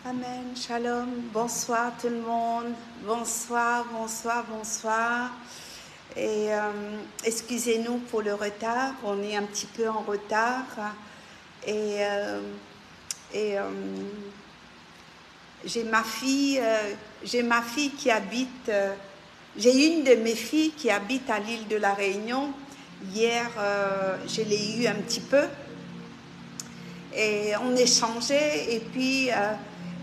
Amen, shalom, bonsoir tout le monde, bonsoir, bonsoir, bonsoir. Et excusez-nous pour le retard, on est un petit peu en retard. Et j'ai ma fille qui habite, j'ai une de mes filles qui habite à l'île de la Réunion. Hier, je l'ai eue un petit peu et on échangeait et puis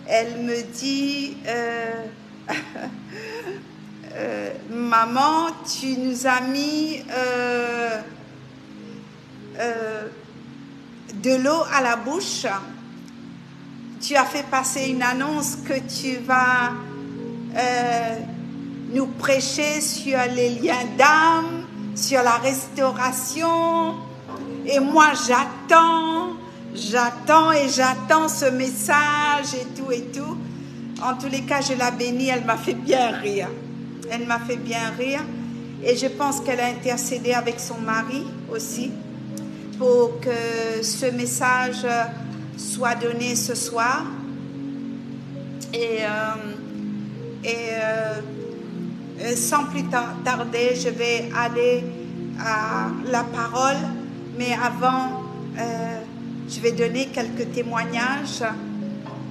elle me dit maman, tu nous as mis de l'eau à la bouche. Tu as fait passer une annonce que tu vas nous prêcher sur les liens d'âme, sur la restauration. Et moi, j'attends ce message et tout et tout. En tous les cas, je la bénis, elle m'a fait bien rire. Elle m'a fait bien rire. Et je pense qu'elle a intercédé avec son mari aussi pour que ce message soit donné ce soir. Et sans plus tarder, je vais aller à la parole. Mais avant, je vais donner quelques témoignages.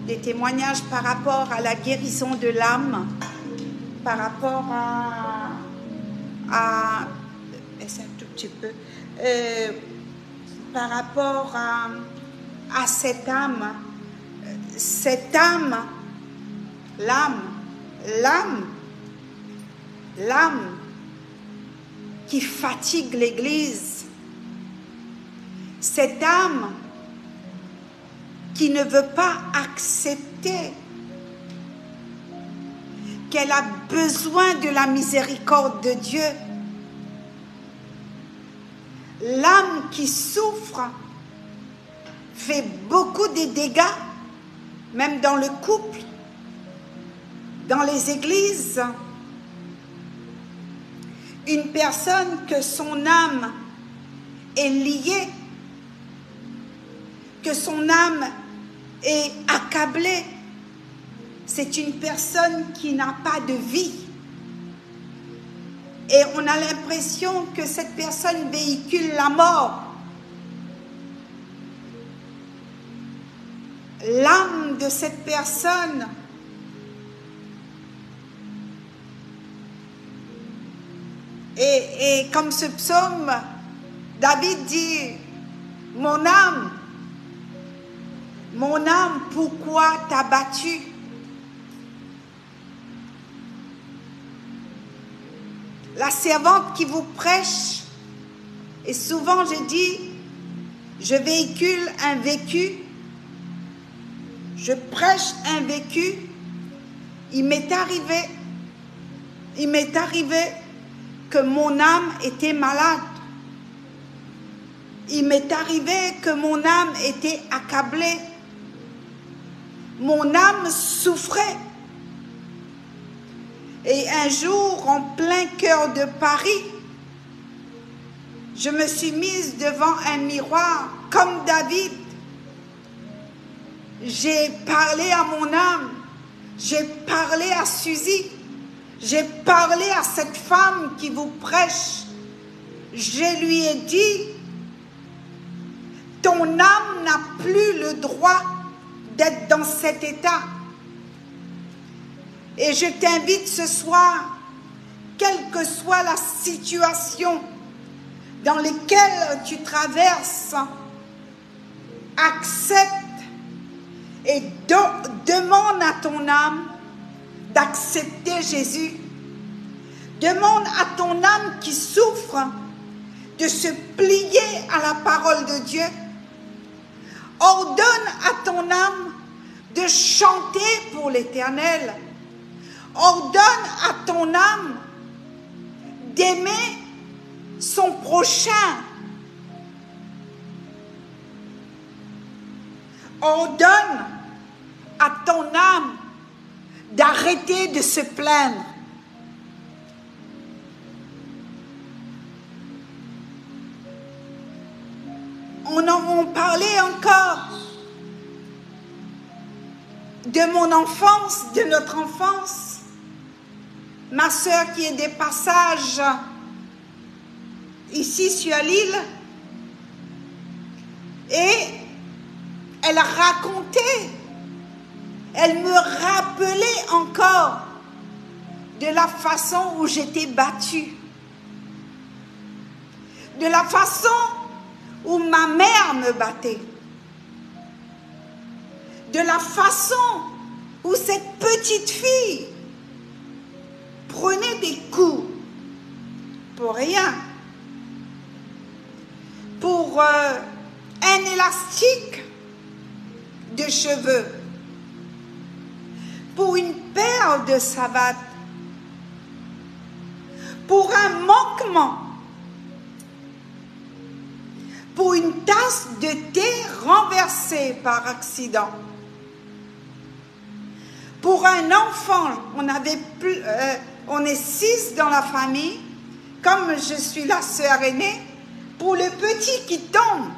Des témoignages par rapport à la guérison de l'âme, par rapport c'est un tout petit peu, par rapport à cette âme, l'âme qui fatigue l'Église, cette âme qui ne veut pas accepter qu'elle a besoin de la miséricorde de Dieu. L'âme qui souffre fait beaucoup de dégâts, même dans le couple, dans les églises. Une personne que son âme est liée, que son âme est accablée, c'est une personne qui n'a pas de vie. Et on a l'impression que cette personne véhicule la mort. L'âme de cette personne et comme ce psaume, David dit, mon âme, pourquoi t'as battu? La servante qui vous prêche, et souvent je dis, je véhicule un vécu, je prêche un vécu. Il m'est arrivé que mon âme était malade. Il m'est arrivé que mon âme était accablée. Mon âme souffrait. Et un jour, en plein cœur de Paris, je me suis mise devant un miroir comme David. J'ai parlé à mon âme, j'ai parlé à Suzy, j'ai parlé à cette femme qui vous prêche. Je lui ai dit, ton âme n'a plus le droit d'être dans cet état. Et je t'invite ce soir, quelle que soit la situation dans laquelle tu traverses, accepte et demande à ton âme d'accepter Jésus. Demande à ton âme qui souffre de se plier à la parole de Dieu. Ordonne à ton âme de chanter pour l'Éternel. Ordonne à ton âme d'aimer son prochain. Ordonne à ton âme d'arrêter de se plaindre. on parlait encore de mon enfance, de notre enfance. Ma sœur qui est des passages ici sur l'île, et elle racontait, elle me rappelait encore de la façon où j'étais battue, de la façon où ma mère me battait, de la façon où cette petite fille prenait des coups pour rien, pour un élastique de cheveux, pour une paire de savates, pour un manquement, pour une tasse de thé renversée par accident, pour un enfant, on est 6 dans la famille, comme je suis la sœur aînée, pour le petit qui tombe,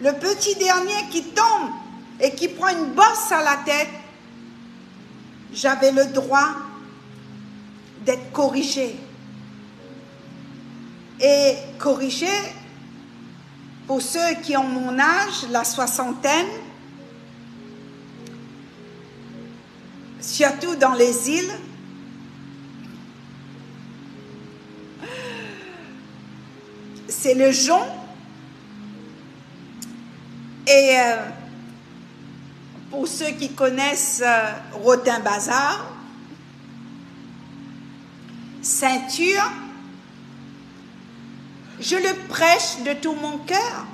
le petit dernier qui tombe et qui prend une bosse à la tête, j'avais le droit d'être corrigée. Et corrigée, pour ceux qui ont mon âge, la soixantaine, surtout dans les îles, c'est le jonc. Et pour ceux qui connaissent Rotin-Bazar, ceinture, je le prêche de tout mon cœur.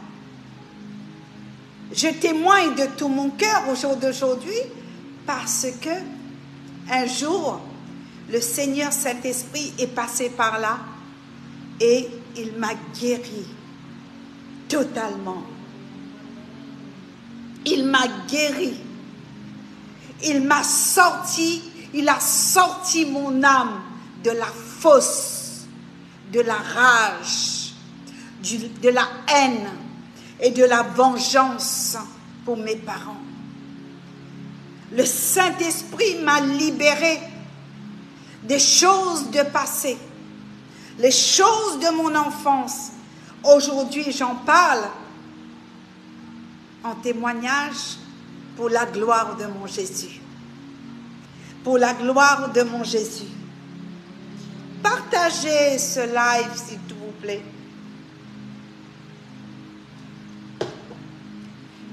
Je témoigne de tout mon cœur au jour d'aujourd'hui parce que un jour, le Seigneur Saint-Esprit est passé par là et il m'a guéri totalement. Il m'a guéri. Il m'a sorti, il a sorti mon âme de la fosse, de la rage, de la haine et de la vengeance pour mes parents. Le Saint-Esprit m'a libéré des choses de passé, les choses de mon enfance. Aujourd'hui, j'en parle en témoignage pour la gloire de mon Jésus. Pour la gloire de mon Jésus. Partagez ce live, s'il vous plaît.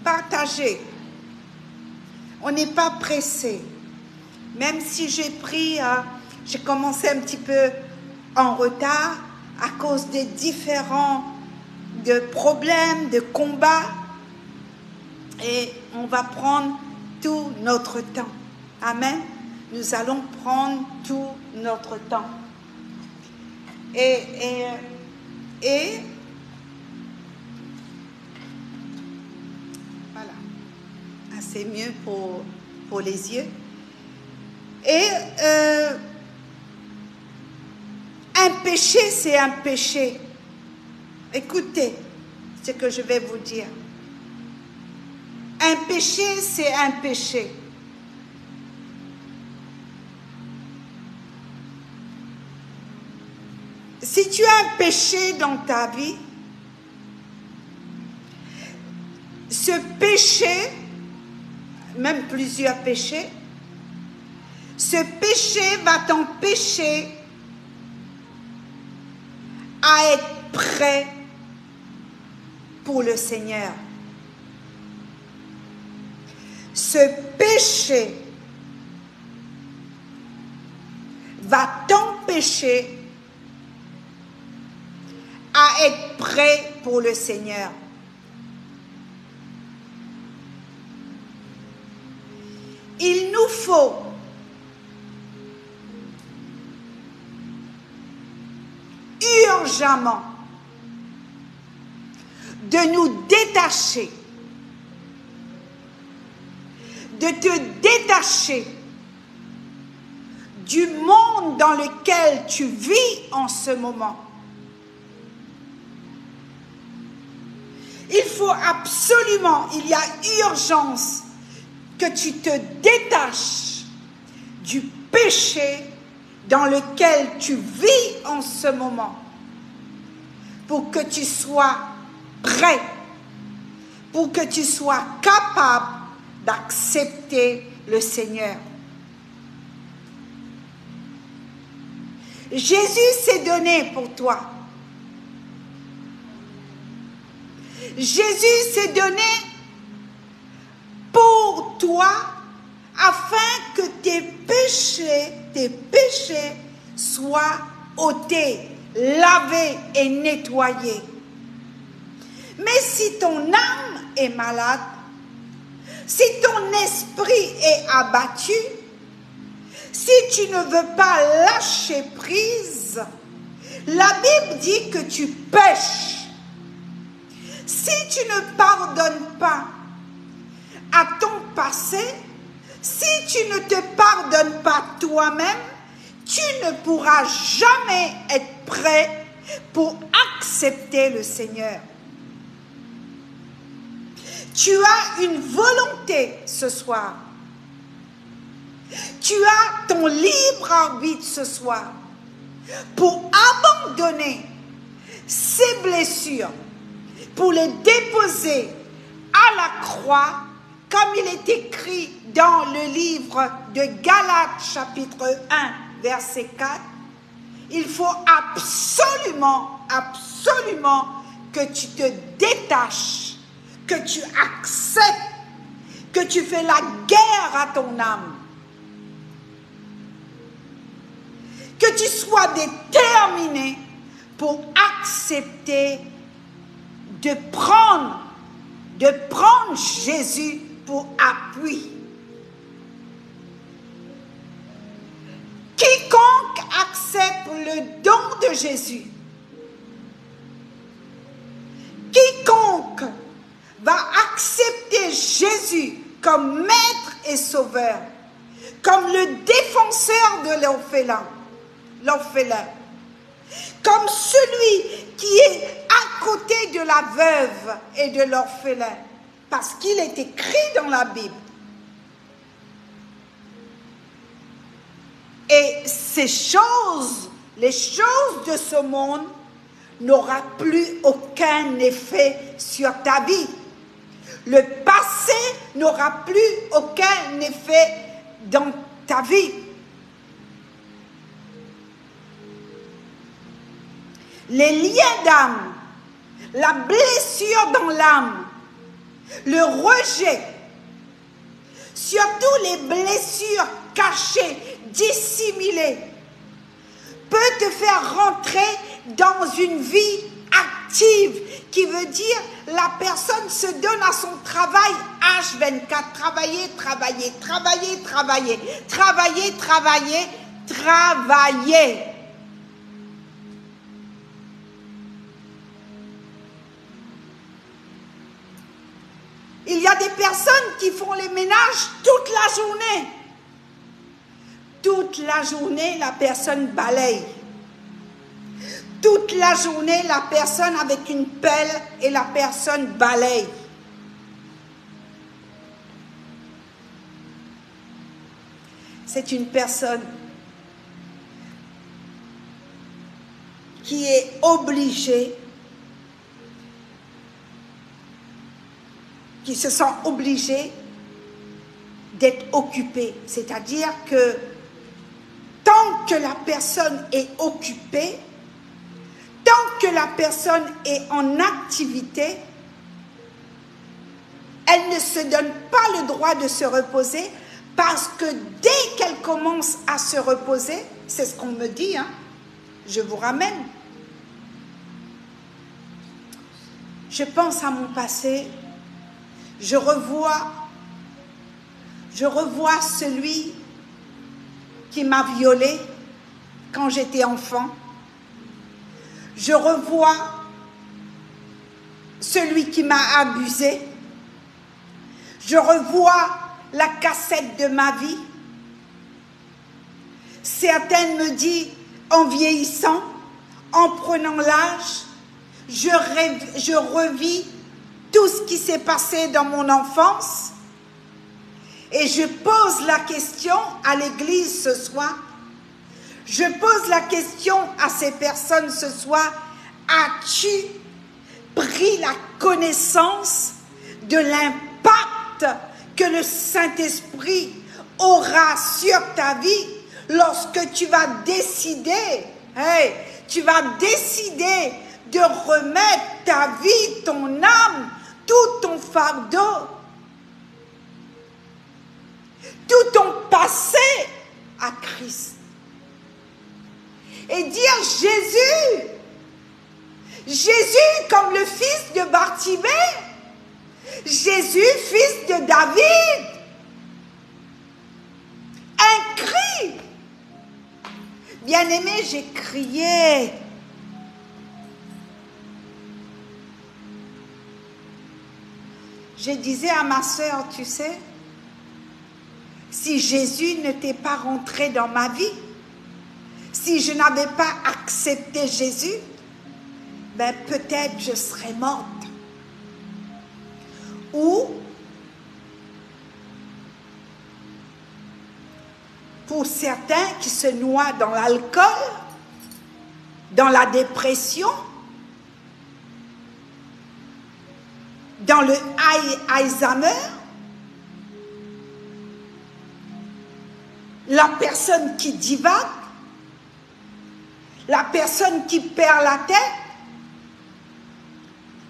Partagez. On n'est pas pressé. Même si j'ai commencé un petit peu en retard à cause des différents problèmes, de combats. Et on va prendre tout notre temps. Amen. Nous allons prendre tout notre temps. Et voilà. Ah, c'est mieux pour les yeux. Et un péché, c'est un péché. Écoutez ce que je vais vous dire. Un péché, c'est un péché. Si tu as un péché dans ta vie, ce péché, même plusieurs péchés, ce péché va t'empêcher à être prêt pour le Seigneur. Ce péché va t'empêcher à être prêt pour le Seigneur. Il nous faut urgemment de nous détacher, de te détacher du monde dans lequel tu vis en ce moment. Il faut absolument, il y a urgence que tu te détaches du péché dans lequel tu vis en ce moment pour que tu sois prêt, pour que tu sois capable d'accepter le Seigneur. Jésus s'est donné pour toi. Jésus s'est donné pour toi afin que tes péchés soient ôtés, lavés et nettoyés. Mais si ton âme est malade, si ton esprit est abattu, si tu ne veux pas lâcher prise, la Bible dit que tu pèches. Si tu ne pardonnes pas à ton passé, si tu ne te pardonnes pas toi-même, tu ne pourras jamais être prêt pour accepter le Seigneur. Tu as une volonté ce soir. Tu as ton libre arbitre ce soir pour abandonner ces blessures, pour les déposer à la croix, comme il est écrit dans le livre de Galates chapitre 1, verset 4. Il faut absolument que tu te détaches, que tu acceptes, que tu fais la guerre à ton âme. Que tu sois déterminé pour accepter de prendre Jésus pour appui. Quiconque accepte le don de Jésus, quiconque va accepter Jésus comme maître et sauveur, comme le défenseur de l'orphelin, comme celui qui est à côté de la veuve et de l'orphelin, parce qu'il est écrit dans la Bible. Et ces choses, les choses de ce monde, n'aura plus aucun effet sur ta vie. Le passé n'aura plus aucun effet dans ta vie. Les liens d'âme, la blessure dans l'âme, le rejet, surtout les blessures cachées, dissimulées, peut te faire rentrer dans une vie active, qui veut dire la personne se donne à son travail H24, travailler. Il y a des personnes qui font les ménages toute la journée. Toute la journée, la personne balaye. Toute la journée, la personne avec une pelle et la personne balaye. C'est une personne qui est obligée, qui se sent obligée d'être occupée. C'est-à-dire que tant que la personne est occupée, tant que la personne est en activité, elle ne se donne pas le droit de se reposer, parce que dès qu'elle commence à se reposer, c'est ce qu'on me dit, hein, je vous ramène. Je pense à mon passé, je revois celui qui m'a violée quand j'étais enfant. Je revois celui qui m'a abusée. Je revois la cassette de ma vie. Certaines me disent, en vieillissant, en prenant l'âge, je revis tout ce qui s'est passé dans mon enfance et je pose la question à l'église ce soir. Je pose la question à ces personnes ce soir. As-tu pris la connaissance de l'impact que le Saint-Esprit aura sur ta vie lorsque tu vas décider, tu vas décider de remettre ta vie, ton âme, tout ton fardeau, tout ton passé à Christ. Et dire Jésus, Jésus comme le fils de Bartimée, Jésus fils de David. Un cri. Bien-aimé, j'ai crié. Je disais à ma sœur, tu sais, si Jésus n'était pas rentré dans ma vie, si je n'avais pas accepté Jésus, ben peut-être je serais morte. Ou, pour certains qui se noient dans l'alcool, dans la dépression, dans le Alzheimer, la personne qui divague, la personne qui perd la tête,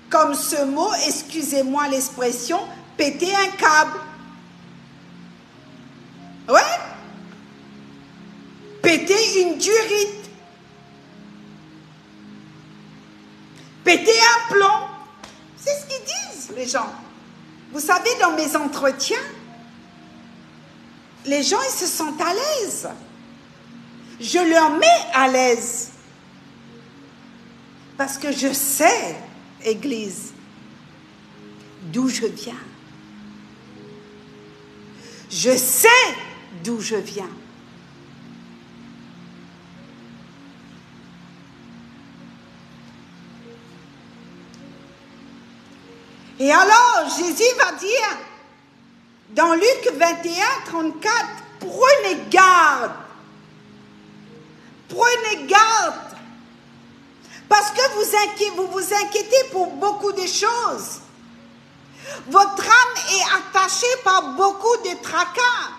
comme ce mot, excusez-moi l'expression, péter un câble. Ouais. Péter une durite. Péter un plomb. C'est ce qu'ils disent, les gens. Vous savez, dans mes entretiens, les gens, ils se sentent à l'aise. Je leur mets à l'aise. Parce que je sais, Église, d'où je viens. Je sais d'où je viens. Et alors, Jésus va dire, dans Luc 21, 34, prenez garde. Prenez garde. Parce que vous vous inquiétez pour beaucoup de choses. Votre âme est attachée par beaucoup de tracas.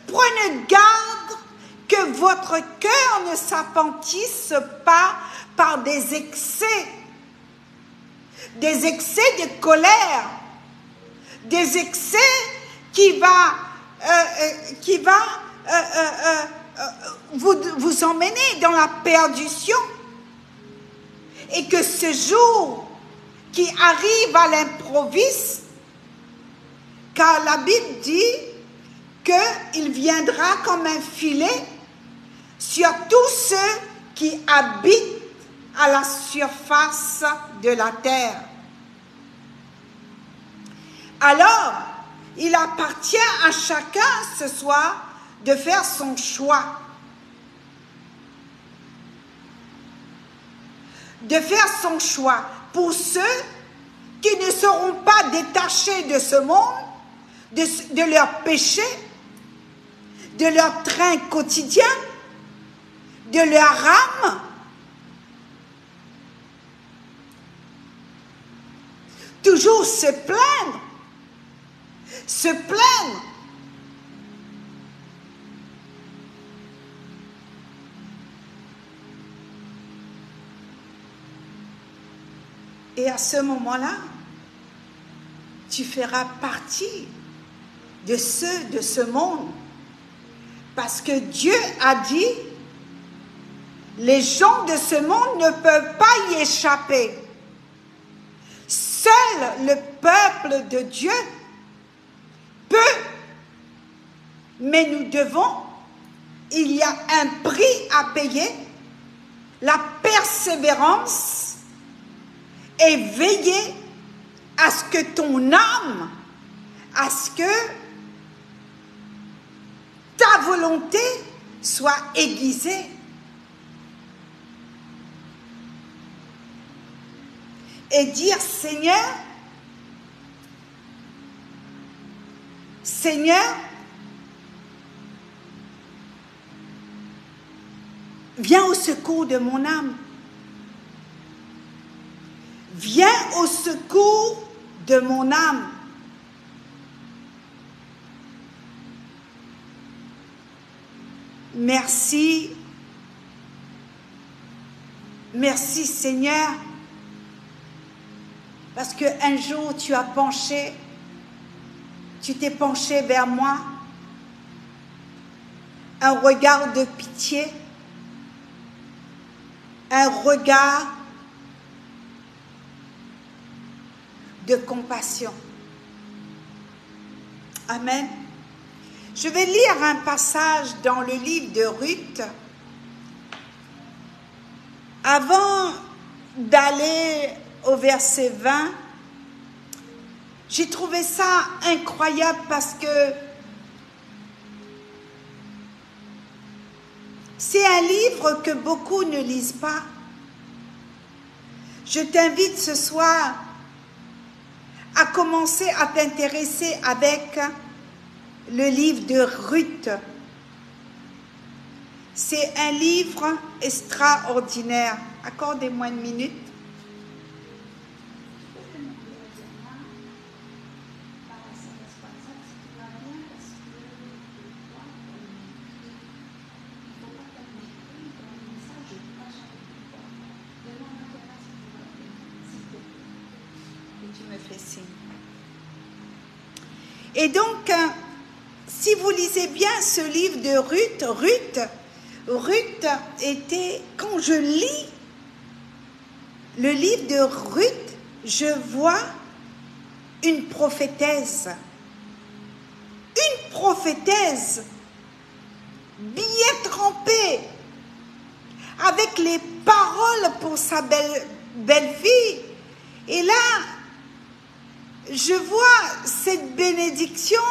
Prenez garde que votre cœur ne s'apantisse pas par des excès de colère, des excès qui va vous emmener dans la perdition. Et que ce jour qui arrive à l'improviste, car la Bible dit qu'il viendra comme un filet sur tous ceux qui habitent à la surface de la terre. Alors, il appartient à chacun ce soir de faire son choix. De faire son choix pour ceux qui ne seront pas détachés de ce monde, de leurs péchés, de leur train quotidien, de leur âme. Toujours se plaindre. Se plaindre. Et à ce moment-là, tu feras partie de ceux de ce monde. Parce que Dieu a dit, les gens de ce monde ne peuvent pas y échapper. Seul le peuple de Dieu peut. Mais nous devons, il y a un prix à payer, la persévérance, et veiller à ce que ton âme, à ce que ta volonté soit aiguisée. et dire, Seigneur, Seigneur, viens au secours de mon âme. Viens au secours de mon âme. Merci. Merci Seigneur. Parce qu'un jour tu t'es penché vers moi. Un regard de pitié. Un regard de compassion. Amen. Je vais lire un passage dans le livre de Ruth. Avant d'aller au verset 20, j'ai trouvé ça incroyable parce que c'est un livre que beaucoup ne lisent pas. Je t'invite ce soir à commencer à t'intéresser avec le livre de Ruth. C'est un livre extraordinaire. Accordez-moi une minute. Et donc, si vous lisez bien ce livre de Ruth était, quand je lis le livre de Ruth, je vois une prophétesse. Une prophétesse bien trempée, avec les paroles pour sa belle-fille. Et là, je vois cette bénédiction.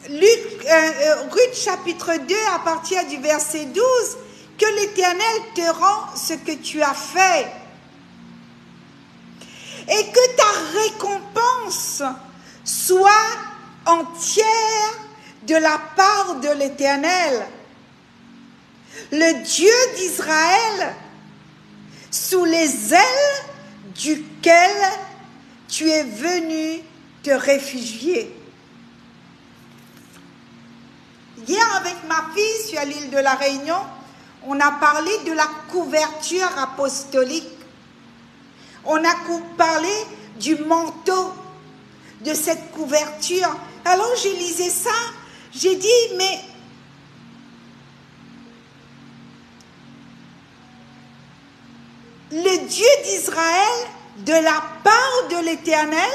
Ruth chapitre 2 à partir du verset 12, que l'Éternel te rend ce que tu as fait et que ta récompense soit entière de la part de l'Éternel, le Dieu d'Israël, sous les ailes duquel tu es venu te réfugier. Hier, avec ma fille, sur l'île de la Réunion, on a parlé de la couverture apostolique. On a parlé du manteau, de cette couverture. Alors, j'ai lisé ça, j'ai dit, mais le Dieu d'Israël, de la part de l'Éternel,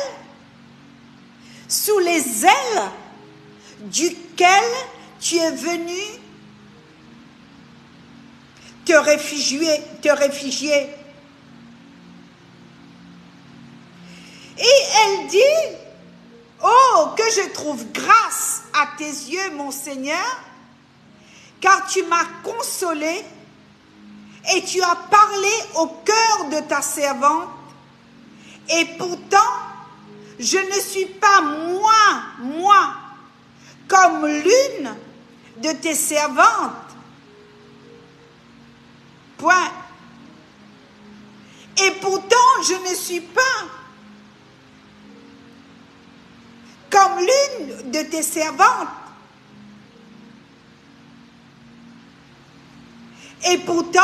sous les ailes duquel tu es venu te réfugier. Et elle dit, oh, que je trouve grâce à tes yeux, mon Seigneur, car tu m'as consolé et tu as parlé au cœur de ta servante, et pourtant, je ne suis pas moi, comme l'une de tes servantes. Point. Et pourtant, je ne suis pas comme l'une de tes servantes. Et pourtant,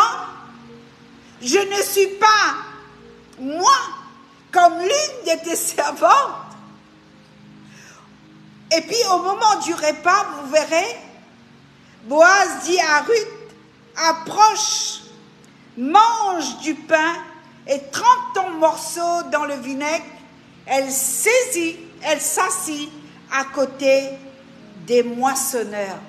je ne suis pas, moi, comme l'une de tes servantes. Et puis, au moment du repas, vous verrez, Boaz dit à Ruth, approche, mange du pain et trempe ton morceau dans le vinaigre. Elle s'assit à côté des moissonneurs.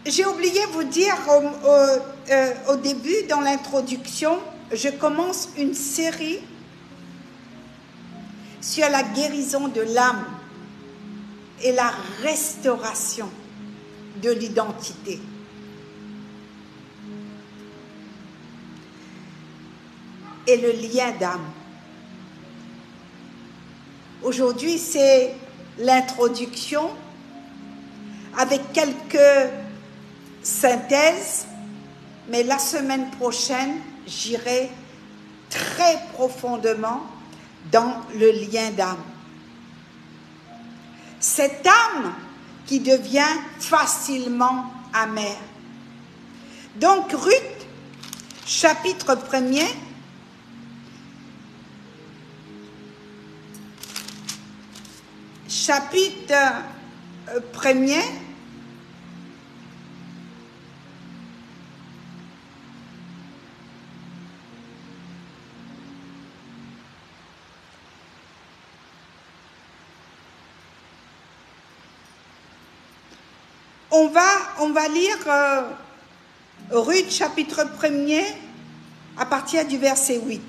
J'ai oublié de vous dire au début, dans l'introduction, je commence une série sur la guérison de l'âme et la restauration de l'identité. et le lien d'âme. Aujourd'hui, c'est l'introduction avec quelques synthèses, mais la semaine prochaine, j'irai très profondément dans le lien d'âme. Cette âme qui devient facilement amère. Donc, Ruth, chapitre 1er, on va lire Ruth chapitre 1er à partir du verset 8.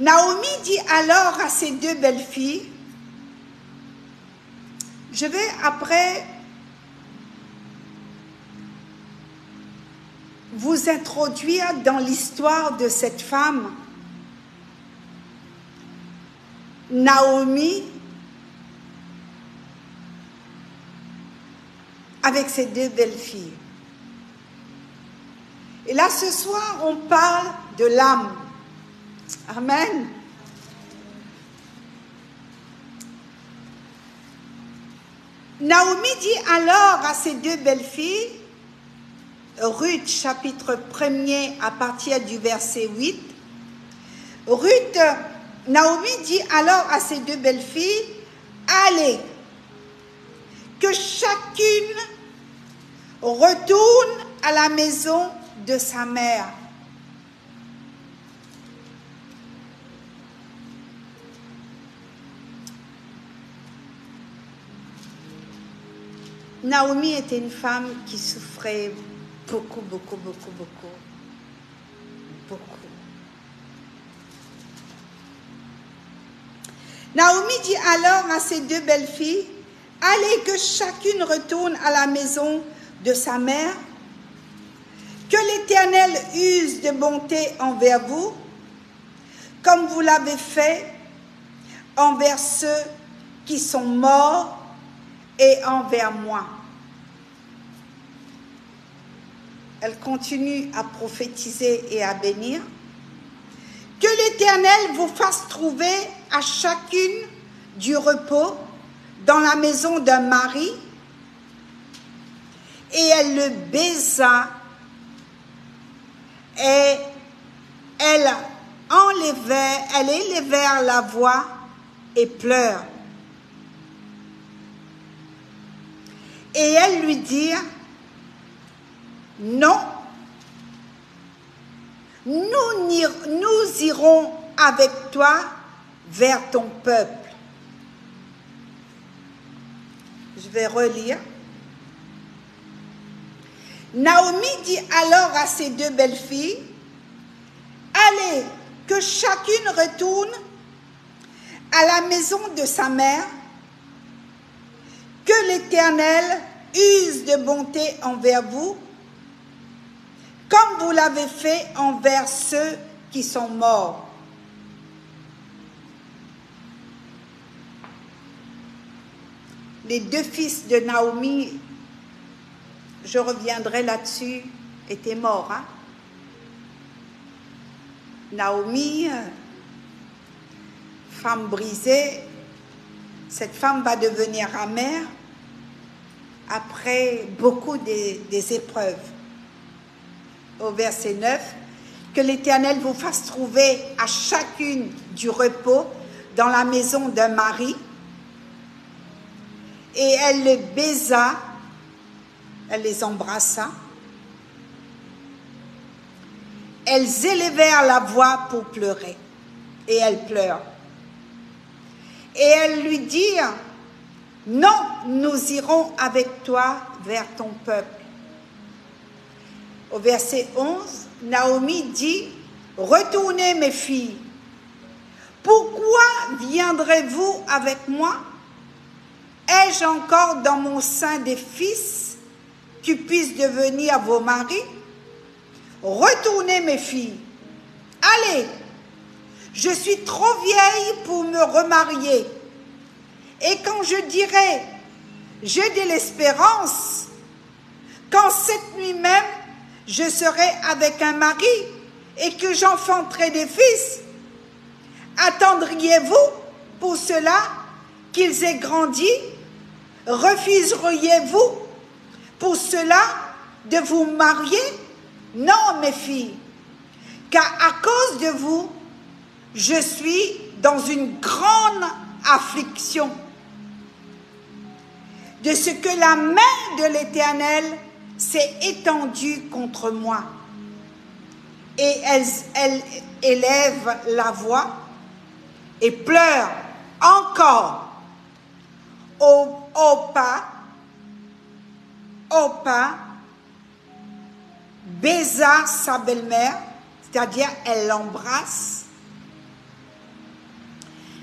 Naomi dit alors à ses deux belles-filles, je vais après vous introduire dans l'histoire de cette femme, Naomi, avec ses deux belles-filles. Et là, ce soir, on parle de l'âme. Amen. Naomi dit alors à ses deux belles-filles, Ruth chapitre 1er à partir du verset 8, Naomi dit alors à ses deux belles-filles, allez, que chacune retourne à la maison de sa mère. Naomi était une femme qui souffrait beaucoup. Naomi dit alors à ses deux belles-filles, allez que chacune retourne à la maison de sa mère, que l'Éternel use de bonté envers vous, comme vous l'avez fait envers ceux qui sont morts et envers moi. Elle continue à prophétiser et à bénir. Que l'Éternel vous fasse trouver à chacune du repos dans la maison d'un mari. Et elle le baisa et elle élevèrent la voix et pleure. Et elles lui dirent, non, nous irons avec toi vers ton peuple. Je vais relire. Naomi dit alors à ses deux belles-filles, allez, que chacune retourne à la maison de sa mère, que l'Éternel use de bonté envers vous, comme vous l'avez fait envers ceux qui sont morts. Les deux fils de Naomi, je reviendrai là-dessus, étaient morts. Hein? Naomi, femme brisée, cette femme va devenir amère après beaucoup des épreuves. Au verset 9, que l'Éternel vous fasse trouver à chacune du repos dans la maison d'un mari. Et elle le baisa, elle les embrassa. Elles élevèrent la voix pour pleurer. Et elle pleure. Et elles lui dirent, non, nous irons avec toi vers ton peuple. Au verset 11, Naomi dit, retournez mes filles, pourquoi viendrez-vous avec moi? Ai-je encore dans mon sein des fils qui puissent devenir vos maris? Retournez mes filles, allez, je suis trop vieille pour me remarier. Et quand je dirai, j'ai de l'espérance, quand cette nuit même, je serai avec un mari et que j'enfanterai des fils, attendriez-vous pour cela qu'ils aient grandi? Refuseriez-vous pour cela de vous marier? Non, mes filles, car à cause de vous, je suis dans une grande affliction, de ce que la main de l'Éternel s'est étendue contre moi. Et elle élève la voix et pleure encore. Orpa baisa sa belle-mère, c'est-à-dire elle l'embrasse,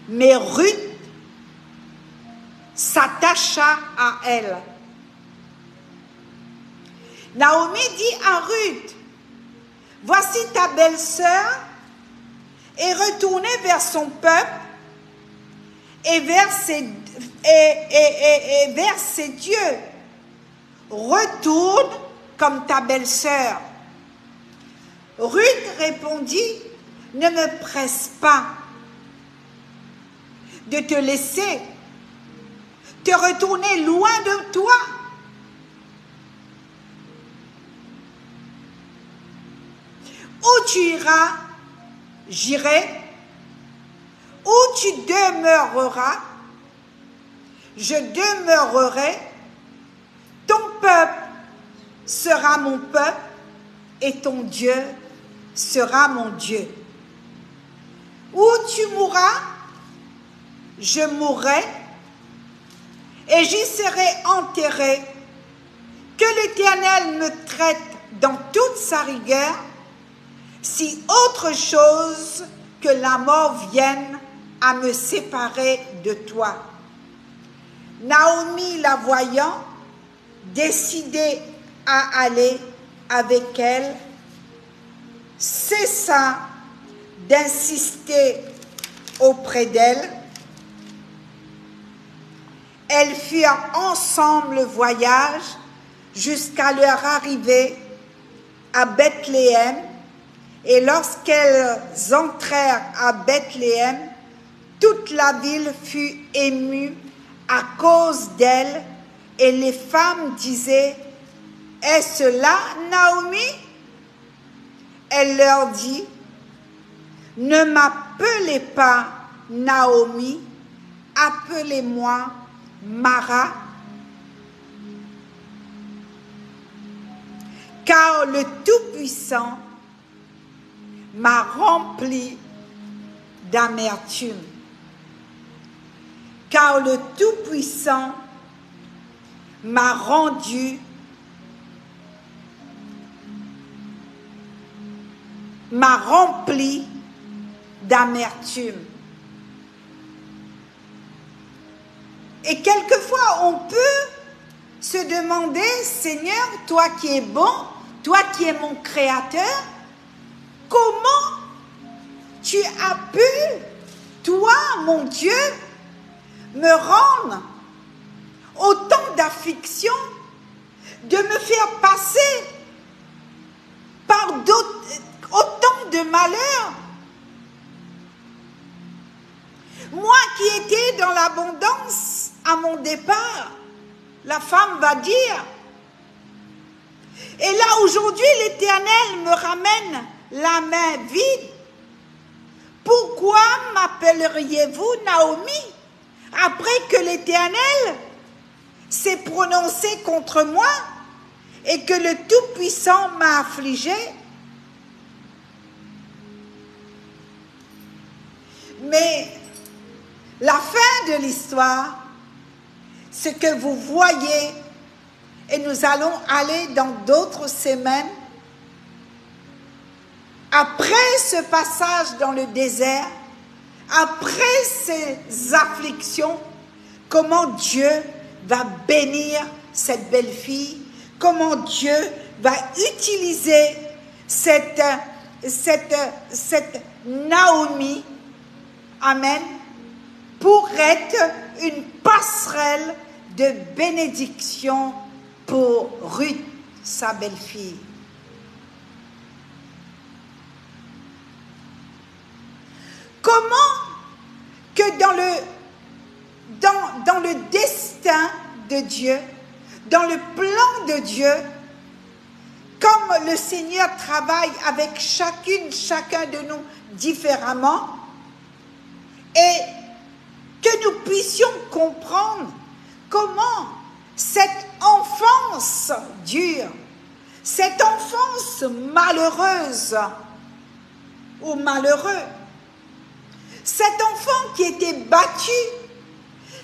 mais Ruth s'attacha à elle. Naomi dit à Ruth, voici ta belle-sœur est retournée vers son peuple et vers ses dieux. Retourne comme ta belle-sœur. Ruth répondit, ne me presse pas de te laisser te retourner loin de toi. Où tu iras, j'irai. Où tu demeureras, je demeurerai. Ton peuple sera mon peuple et ton Dieu sera mon Dieu. Où tu mourras, je mourrai et j'y serai enterré. Que l'Éternel me traite dans toute sa rigueur, si autre chose que la mort vienne à me séparer de toi. Naomi, la voyant, décidée à aller avec elle, cessa d'insister auprès d'elle. Elles firent ensemble le voyage jusqu'à leur arrivée à Bethléem. Et lorsqu'elles entrèrent à Bethléem, toute la ville fut émue à cause d'elles, et les femmes disaient, « Est-ce là Naomi ?» Elle leur dit, « Ne m'appelez pas Naomi, appelez-moi Mara, car le Tout-Puissant m'a rempli d'amertume. Car le Tout-Puissant m'a rempli d'amertume. Et quelquefois, on peut se demander, Seigneur, toi qui es bon, toi qui es mon Créateur, comment tu as pu, toi, mon Dieu, me rendre autant d'affliction, de me faire passer par autant de malheurs? Moi qui étais dans l'abondance à mon départ, la femme va dire, et là aujourd'hui l'Éternel me ramène la main vide. Pourquoi m'appelleriez-vous Naomi, après que l'Éternel s'est prononcé contre moi et que le Tout-Puissant m'a affligé? Mais la fin de l'histoire, ce que vous voyez, et nous allons aller dans d'autres semaines, après ce passage dans le désert, après ces afflictions, comment Dieu va bénir cette belle fille, comment Dieu va utiliser cette cette Naomi, amen, pour être une passerelle de bénédiction pour Ruth, sa belle-fille. Comment que dans le destin de Dieu, dans le plan de Dieu, comme le Seigneur travaille avec chacun de nous différemment, et que nous puissions comprendre comment cette enfance dure, cette enfance malheureuse ou malheureux, cet enfant qui était battu,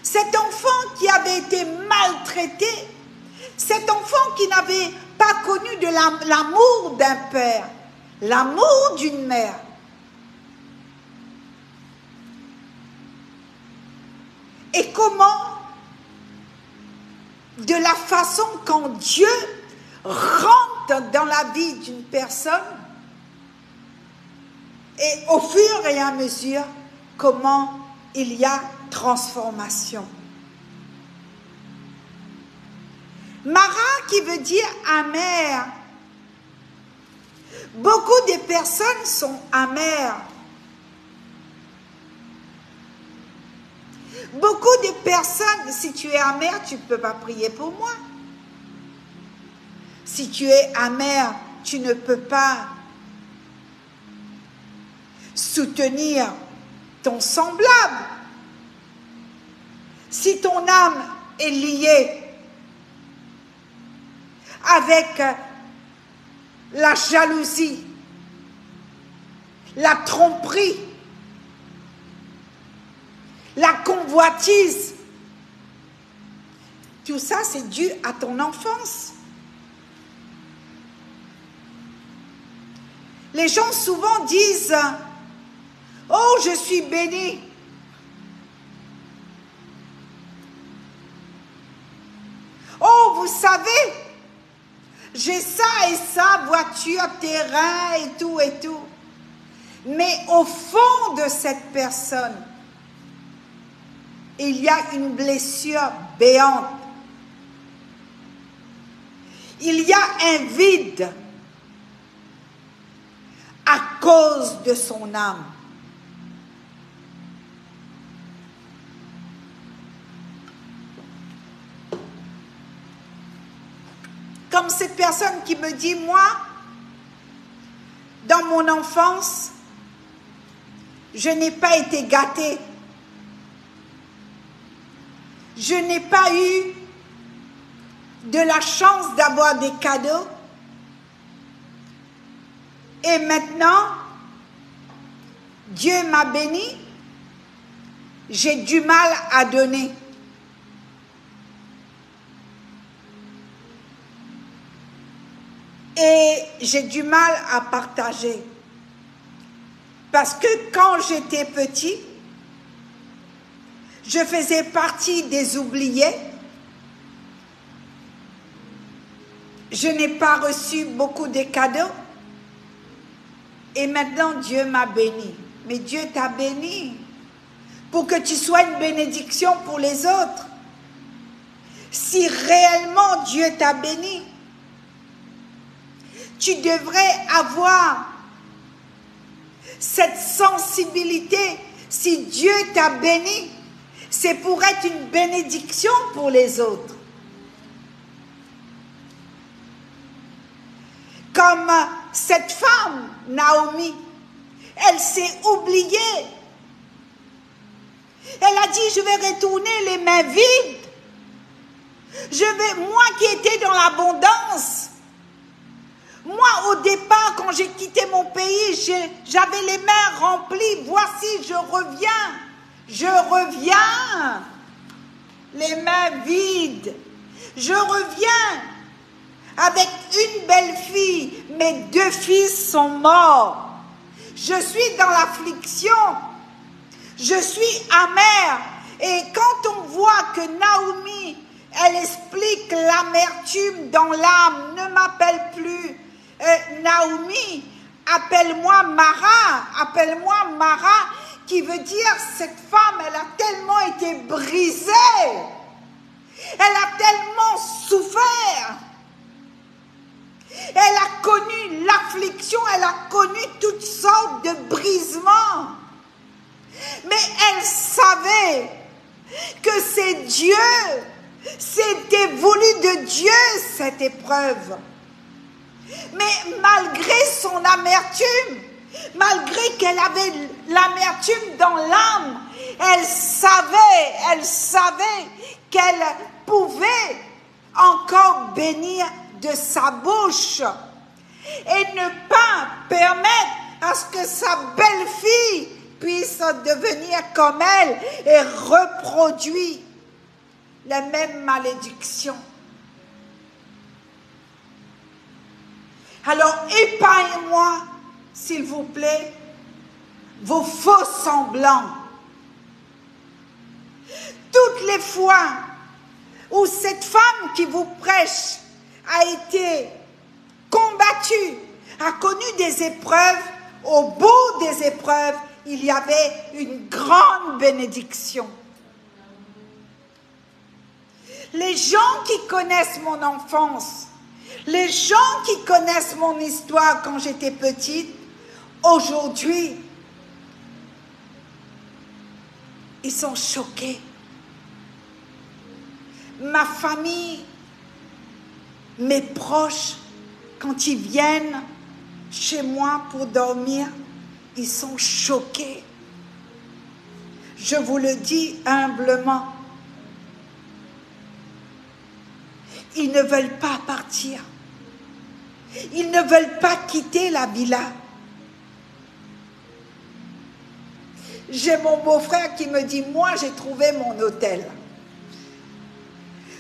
cet enfant qui avait été maltraité, cet enfant qui n'avait pas connu de l'amour d'un père, l'amour d'une mère. Et comment, de la façon quand Dieu rentre dans la vie d'une personne, et au fur et à mesure, comment il y a transformation. Mara qui veut dire amer. Beaucoup de personnes sont amères. Beaucoup de personnes, si tu es amer, tu ne peux pas prier pour moi. Si tu es amer, tu ne peux pas soutenir ton semblable. Si ton âme est liée avec la jalousie, la tromperie, la convoitise, tout ça c'est dû à ton enfance. Les gens souvent disent « Oh, je suis béni ». Oh, vous savez, j'ai ça et ça, voiture, terrain et tout et tout. Mais au fond de cette personne, il y a une blessure béante. Il y a un vide à cause de son âme. Comme cette personne qui me dit, moi, dans mon enfance, je n'ai pas été gâtée. Je n'ai pas eu de la chance d'avoir des cadeaux. Et maintenant, Dieu m'a béni, j'ai du mal à donner. Et j'ai du mal à partager. Parce que quand j'étais petit, je faisais partie des oubliés. Je n'ai pas reçu beaucoup de cadeaux. Et maintenant, Dieu m'a béni. Mais Dieu t'a béni pour que tu sois une bénédiction pour les autres. Si réellement Dieu t'a béni, tu devrais avoir cette sensibilité. Si Dieu t'a béni, c'est pour être une bénédiction pour les autres. Comme cette femme, Naomi, elle s'est oubliée. Elle a dit, je vais retourner les mains vides. Moi qui étais dans l'abondance, moi au départ, quand j'ai quitté mon pays, j'avais les mains remplies. Voici, je reviens, les mains vides. Je reviens avec une belle fille, mes 2 fils sont morts. Je suis dans l'affliction, je suis amère. Et quand on voit que Naomi, elle explique l'amertume dans l'âme, ne m'appelle plus Naomi, appelle-moi Mara, appelle-moi Mara, qui veut dire cette femme, elle a tellement été brisée, elle a tellement souffert, elle a connu l'affliction, elle a connu toutes sortes de brisements, mais elle savait que c'est Dieu, c'était voulu de Dieu cette épreuve. Mais malgré son amertume, malgré qu'elle avait l'amertume dans l'âme, elle savait qu'elle pouvait encore bénir de sa bouche et ne pas permettre à ce que sa belle-fille puisse devenir comme elle et reproduire les mêmes malédictions. Alors, épargnez-moi, s'il vous plaît, vos faux semblants. Toutes les fois où cette femme qui vous prêche a été combattue, a connu des épreuves, au bout des épreuves, il y avait une grande bénédiction. Les gens qui connaissent mon enfance, les gens qui connaissent mon histoire quand j'étais petite, aujourd'hui, ils sont choqués. Ma famille, mes proches, quand ils viennent chez moi pour dormir, ils sont choqués. Je vous le dis humblement. Ils ne veulent pas partir. Ils ne veulent pas quitter la villa. J'ai mon beau-frère qui me dit, moi j'ai trouvé mon hôtel.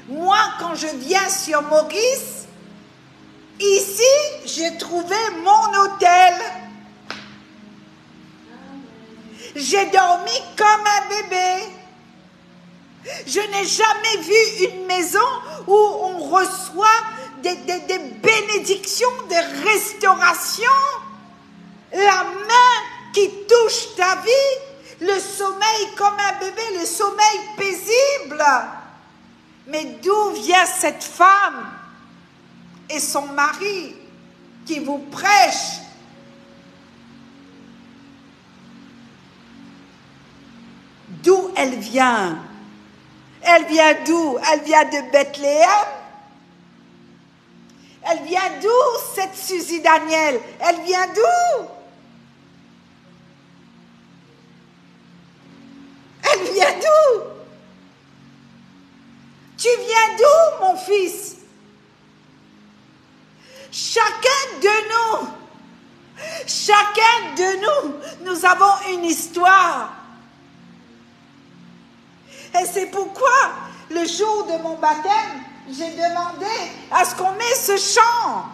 Moi, quand je viens sur Maurice, ici, j'ai trouvé mon hôtel. J'ai dormi comme un bébé. Je n'ai jamais vu une maison où on reçoit des bénédictions, des restaurations. La main qui touche ta vie, le sommeil comme un bébé, le sommeil paisible. Mais d'où vient cette femme et son mari qui vous prêchent? D'où elle vient? Elle vient d'où? Elle vient de Bethléem? Elle vient d'où, cette Suzy Daniel? Elle vient d'où? Elle vient d'où? Tu viens d'où, mon fils? Chacun de nous, nous avons une histoire. Et c'est pourquoi, le jour de mon baptême, j'ai demandé à ce qu'on mette ce chant.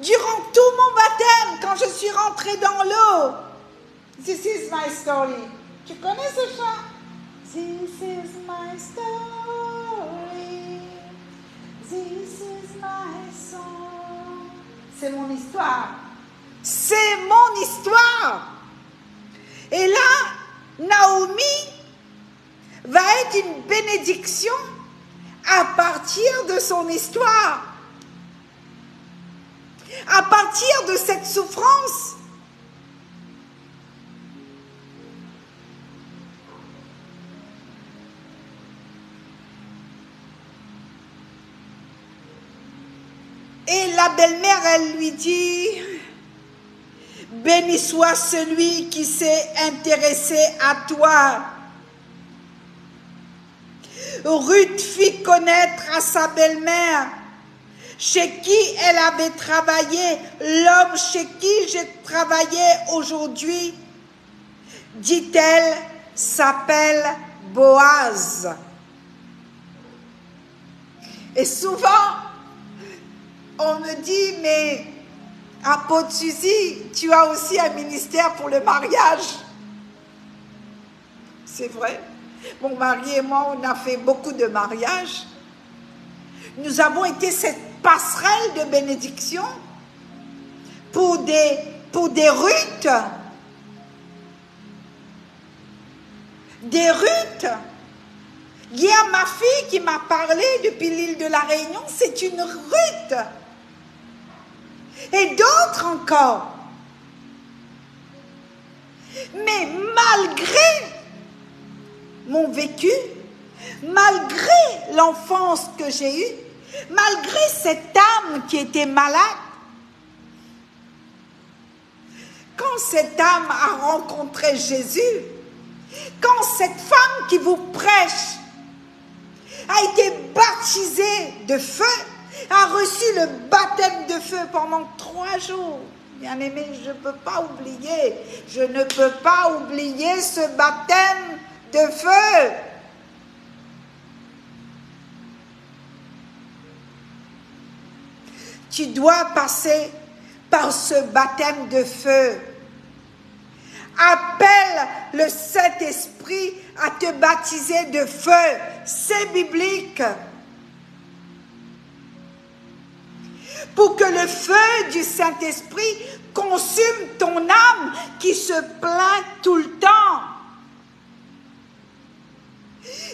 Durant tout mon baptême, quand je suis rentrée dans l'eau, This is my story. Tu connais ce chant? This is my story. This is my song. C'est mon histoire. C'est mon histoire. Et là, Naomi va être une bénédiction à partir de son histoire, à partir de cette souffrance. Et la belle-mère, elle lui dit, béni soit celui qui s'est intéressé à toi. Ruth fit connaître à sa belle-mère chez qui elle avait travaillé, l'homme chez qui j'ai travaillé aujourd'hui, dit-elle, s'appelle Boaz. Et souvent, on me dit, mais apôtre Suzy, tu as aussi un ministère pour le mariage. C'est vrai. Mon mari et moi, on a fait beaucoup de mariages. Nous avons été cette passerelle de bénédiction pour des Ruth. Des Ruth. Il y a ma fille qui m'a parlé depuis l'île de la Réunion, c'est une Ruth. Et d'autres encore. Mais malgré mon vécu, malgré l'enfance que j'ai eue, malgré cette âme qui était malade, quand cette âme a rencontré Jésus, quand cette femme qui vous prêche a été baptisée de feu, a reçu le baptême de feu pendant 3 jours. Bien-aimé, je ne peux pas oublier, je ne peux pas oublier ce baptême de feu. Tu dois passer par ce baptême de feu. Appelle le Saint-Esprit à te baptiser de feu. C'est biblique. Pour que le feu du Saint-Esprit consume ton âme qui se plaint tout le temps.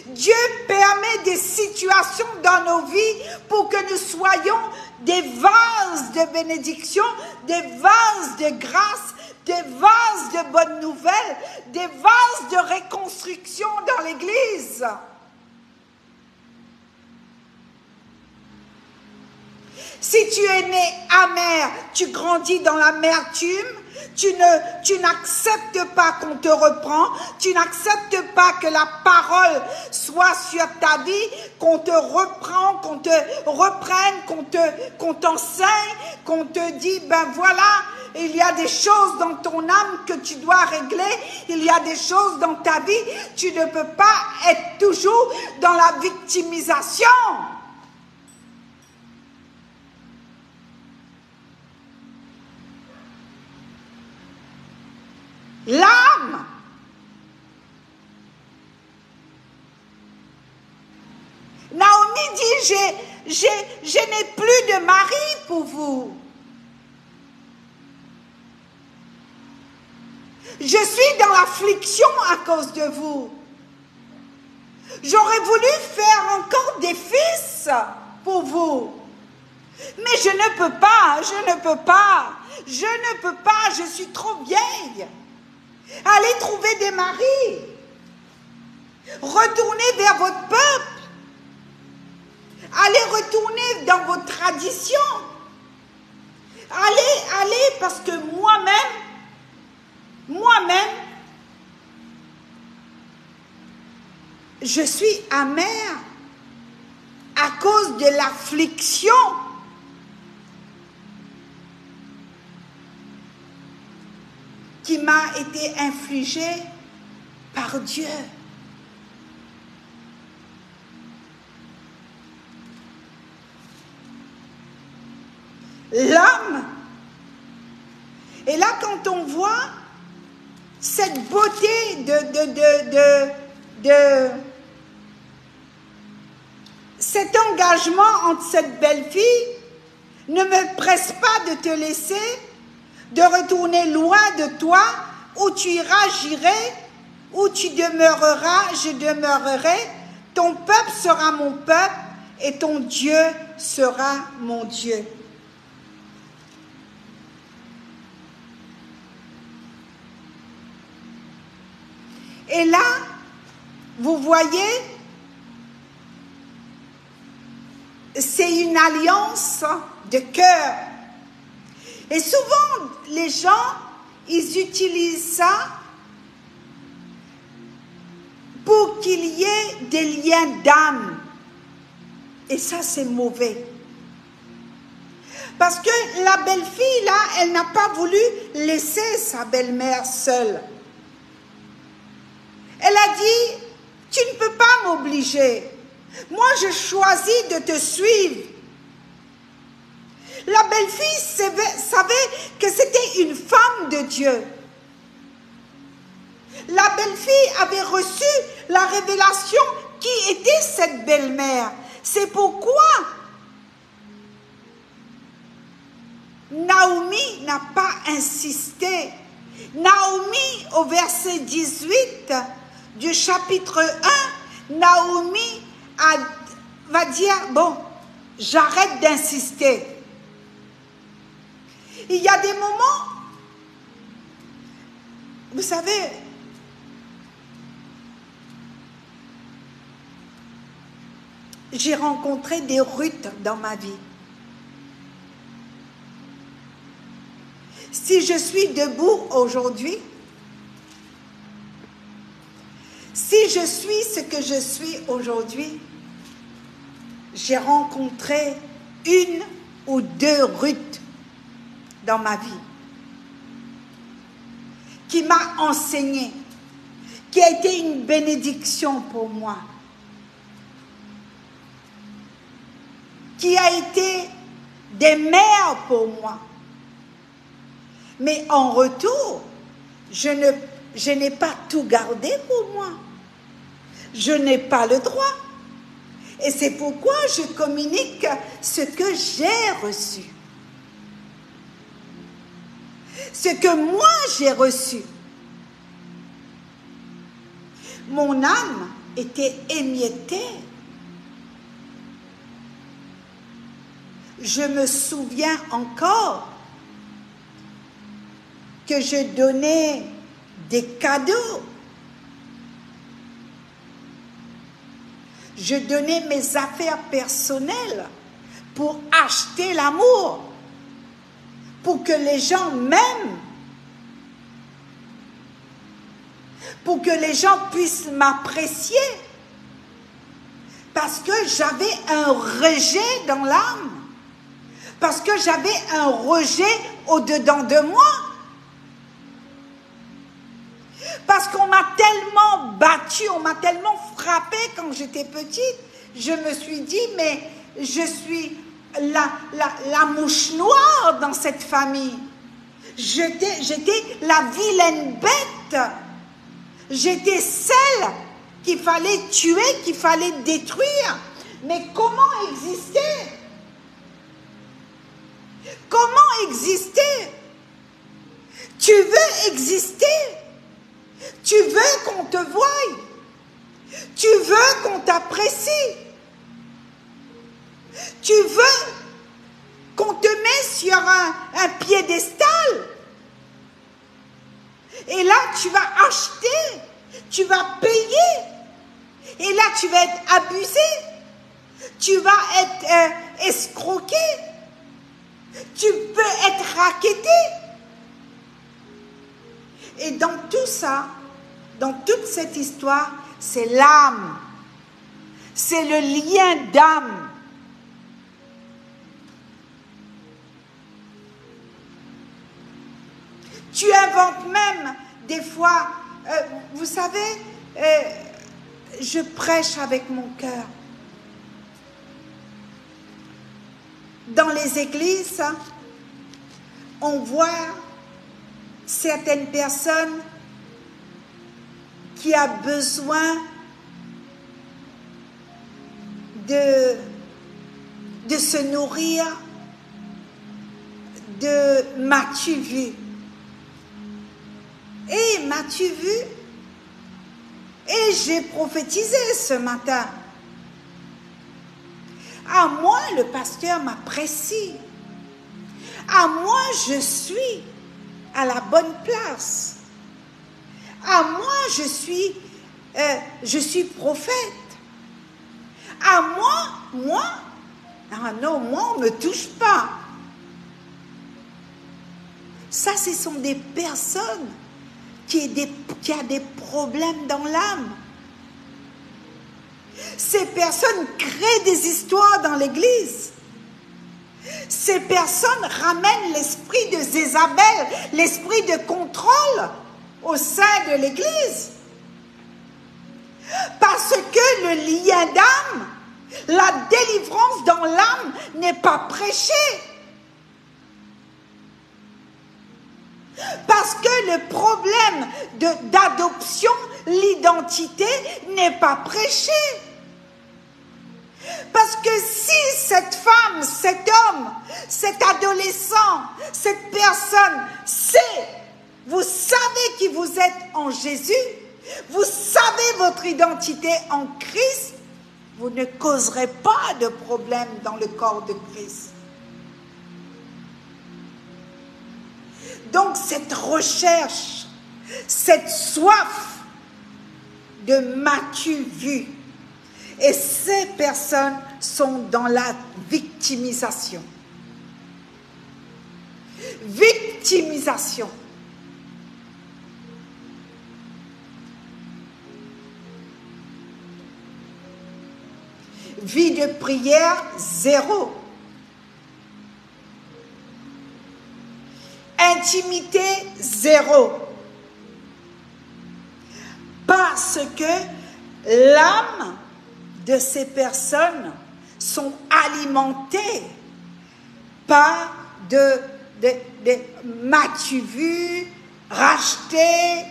Dieu permet des situations dans nos vies pour que nous soyons des vases de bénédiction, des vases de grâce, des vases de bonnes nouvelles, des vases de reconstruction dans l'Église. Si tu es né amer, tu grandis dans l'amertume, tu n'acceptes pas qu'on te reprend, tu n'acceptes pas que la parole soit sur ta vie, qu'on te reprend, qu'on te reprenne, qu'on t'enseigne, qu'on te dit, ben voilà, il y a des choses dans ton âme que tu dois régler, il y a des choses dans ta vie, tu ne peux pas être toujours dans la victimisation. L'âme. Naomi dit, je n'ai plus de mari pour vous. Je suis dans l'affliction à cause de vous. J'aurais voulu faire encore des fils pour vous. Mais je ne peux pas, je suis trop vieille. Allez trouver des maris. Retournez vers votre peuple. Allez retourner dans vos traditions. Allez, parce que moi-même, je suis amère à cause de l'affliction qui m'a été infligée par Dieu. L'homme, et là quand on voit cette beauté de cet engagement entre cette belle fille, ne me presse pas de te laisser, de retourner loin de toi, où tu iras, j'irai, où tu demeureras, je demeurerai, ton peuple sera mon peuple et ton Dieu sera mon Dieu. Et là, vous voyez, c'est une alliance de cœur. Et souvent, les gens, ils utilisent ça pour qu'il y ait des liens d'âme. Et ça, c'est mauvais. Parce que la belle-fille, là, elle n'a pas voulu laisser sa belle-mère seule. Elle a dit, tu ne peux pas m'obliger. Moi, je choisis de te suivre. La belle-fille savait que c'était une femme de Dieu. La belle-fille avait reçu la révélation qui était cette belle-mère. C'est pourquoi Naomi n'a pas insisté. Naomi, au verset 18 du chapitre 1, Naomi va dire, bon, j'arrête d'insister. Il y a des moments, vous savez, j'ai rencontré des Ruth dans ma vie. Si je suis debout aujourd'hui, si je suis ce que je suis aujourd'hui, j'ai rencontré une ou deux Ruth dans ma vie qui m'a enseigné, qui a été une bénédiction pour moi, qui a été des mères pour moi. Mais en retour, je n'ai pas tout gardé pour moi. Je n'ai pas le droit. Et c'est pourquoi je communique ce que j'ai reçu. Ce que moi j'ai reçu. Mon âme était émiettée. Je me souviens encore que je donnais des cadeaux. Je donnais mes affaires personnelles pour acheter l'amour, pour que les gens m'aiment, pour que les gens puissent m'apprécier, parce que j'avais un rejet dans l'âme, parce que j'avais un rejet au-dedans de moi. Parce qu'on m'a tellement battue, on m'a tellement frappée quand j'étais petite, je me suis dit, mais je suis la mouche noire dans cette famille. J'étais la vilaine bête. J'étais celle qu'il fallait tuer, qu'il fallait détruire. Mais comment exister? Comment exister? Tu veux exister? Tu veux qu'on te voie. Tu veux qu'on t'apprécie. Tu veux qu'on te mette sur un piédestal. Et là, tu vas acheter, tu vas payer. Et là, tu vas être abusé. Tu vas être escroqué. Tu peux être racketté. Et dans tout ça, dans toute cette histoire, c'est l'âme. C'est le lien d'âme. Tu inventes même des fois, vous savez, je prêche avec mon cœur. Dans les églises, on voit certaines personnes qui ont besoin de se nourrir de m'as-tu vu? Et m'as-tu vu? Et j'ai prophétisé ce matin. À moi, le pasteur m'apprécie. À moi, je suis à la bonne place. À moi, je suis prophète. À moi, ah non, moi, on ne me touche pas. Ça, ce sont des personnes qui ont des problèmes dans l'âme. Ces personnes créent des histoires dans l'église. Ces personnes ramènent l'esprit de Jézabel, l'esprit de contrôle au sein de l'église. Parce que le lien d'âme, la délivrance dans l'âme n'est pas prêchée. Parce que le problème d'adoption, l'identité n'est pas prêché. Parce que si cette femme, cet homme, cet adolescent, cette personne sait, vous savez qui vous êtes en Jésus, vous savez votre identité en Christ, vous ne causerez pas de problème dans le corps de Christ. Donc cette recherche, cette soif de m'as-tu vu, et ces personnes sont dans la victimisation. Victimisation. Vie de prière, zéro. Intimité, zéro. Parce que l'âme de ces personnes sont alimentées par de m'as-tu vu, racheter,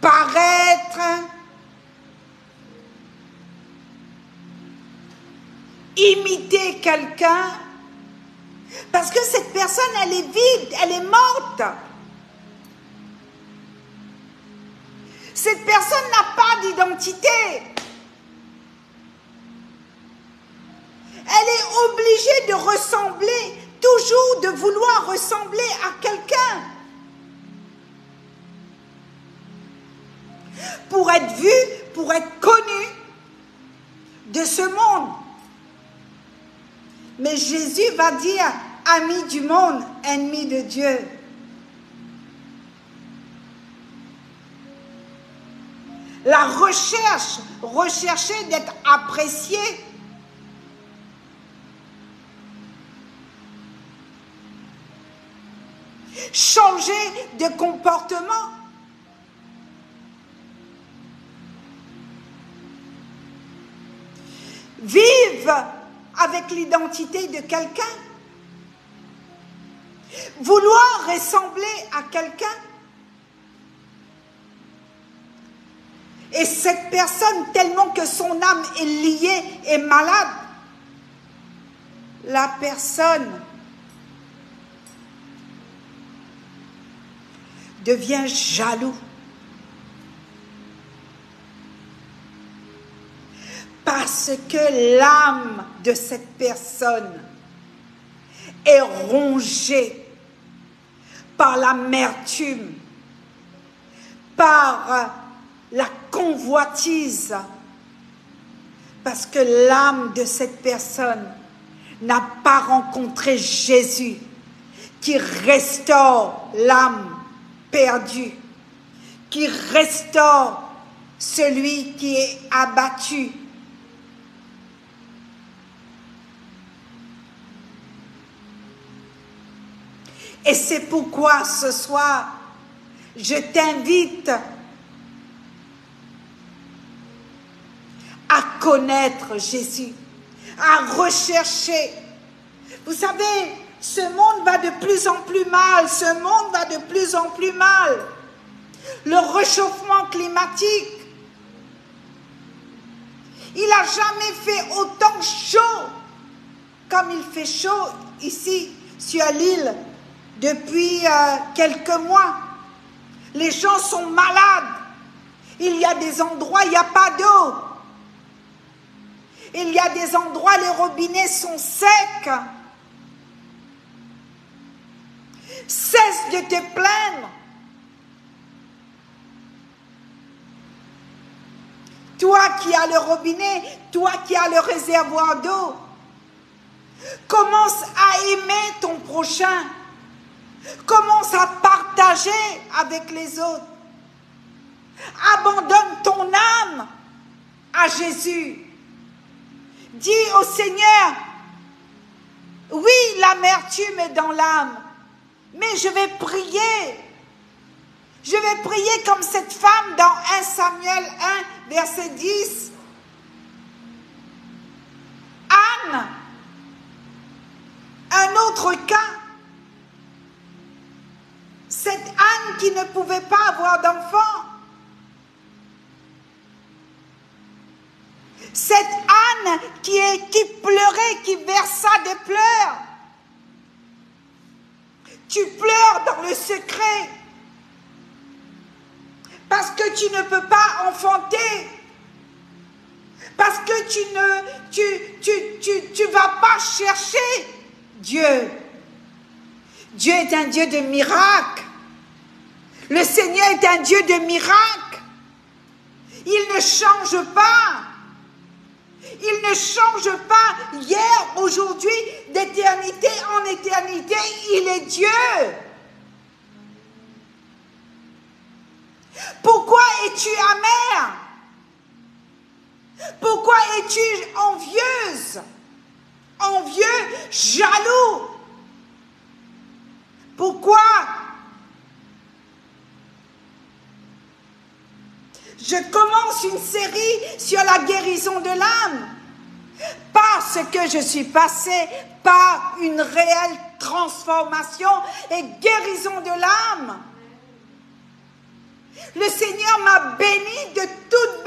paraître, imiter quelqu'un, parce que cette personne, elle est vide, elle est morte. Cette personne n'a pas d'identité. Elle est obligée de ressembler, toujours de vouloir ressembler à quelqu'un. Pour être vue, pour être connue de ce monde. Mais Jésus va dire, ami du monde, ennemi de Dieu. La recherche, rechercher d'être apprécié. Changer de comportement. Vivre avec l'identité de quelqu'un. Vouloir ressembler à quelqu'un. Et cette personne, tellement que son âme est liée, est malade, la personne devient jaloux. Parce que l'âme de cette personne est rongée par l'amertume, par la convoitise, parce que l'âme de cette personne n'a pas rencontré Jésus qui restaure l'âme perdue, qui restaure celui qui est abattu. Et c'est pourquoi ce soir, je t'invite à connaître Jésus, à rechercher. Vous savez, ce monde va de plus en plus mal, ce monde va de plus en plus mal. Le réchauffement climatique, il n'a jamais fait autant chaud comme il fait chaud ici sur l'île depuis quelques mois. Les gens sont malades. Il y a des endroits, il n'y a pas d'eau. Il y a des endroits, les robinets sont secs. Cesse de te plaindre. Toi qui as le robinet, toi qui as le réservoir d'eau, commence à aimer ton prochain. Commence à partager avec les autres. Abandonne ton âme à Jésus. Dis au Seigneur, oui, l'amertume est dans l'âme, mais je vais prier. Je vais prier comme cette femme dans 1 Samuel 1, verset 10. Anne, un autre cas. Cette Anne qui ne pouvait pas avoir d'enfant. Cette Anne qui pleurait, qui versa des pleurs. Tu pleures dans le secret parce que tu ne peux pas enfanter, parce que tu vas pas chercher Dieu. Dieu est un Dieu de miracles. Le Seigneur est un Dieu de miracles. Il ne change pas. Il ne change pas hier, aujourd'hui, d'éternité en éternité. Il est Dieu. Pourquoi es-tu amère? Pourquoi es-tu envieuse? Envieux, jaloux? Pourquoi? Je commence une série sur la guérison de l'âme. Parce que je suis passée par une réelle transformation et guérison de l'âme. Le Seigneur m'a béni de toute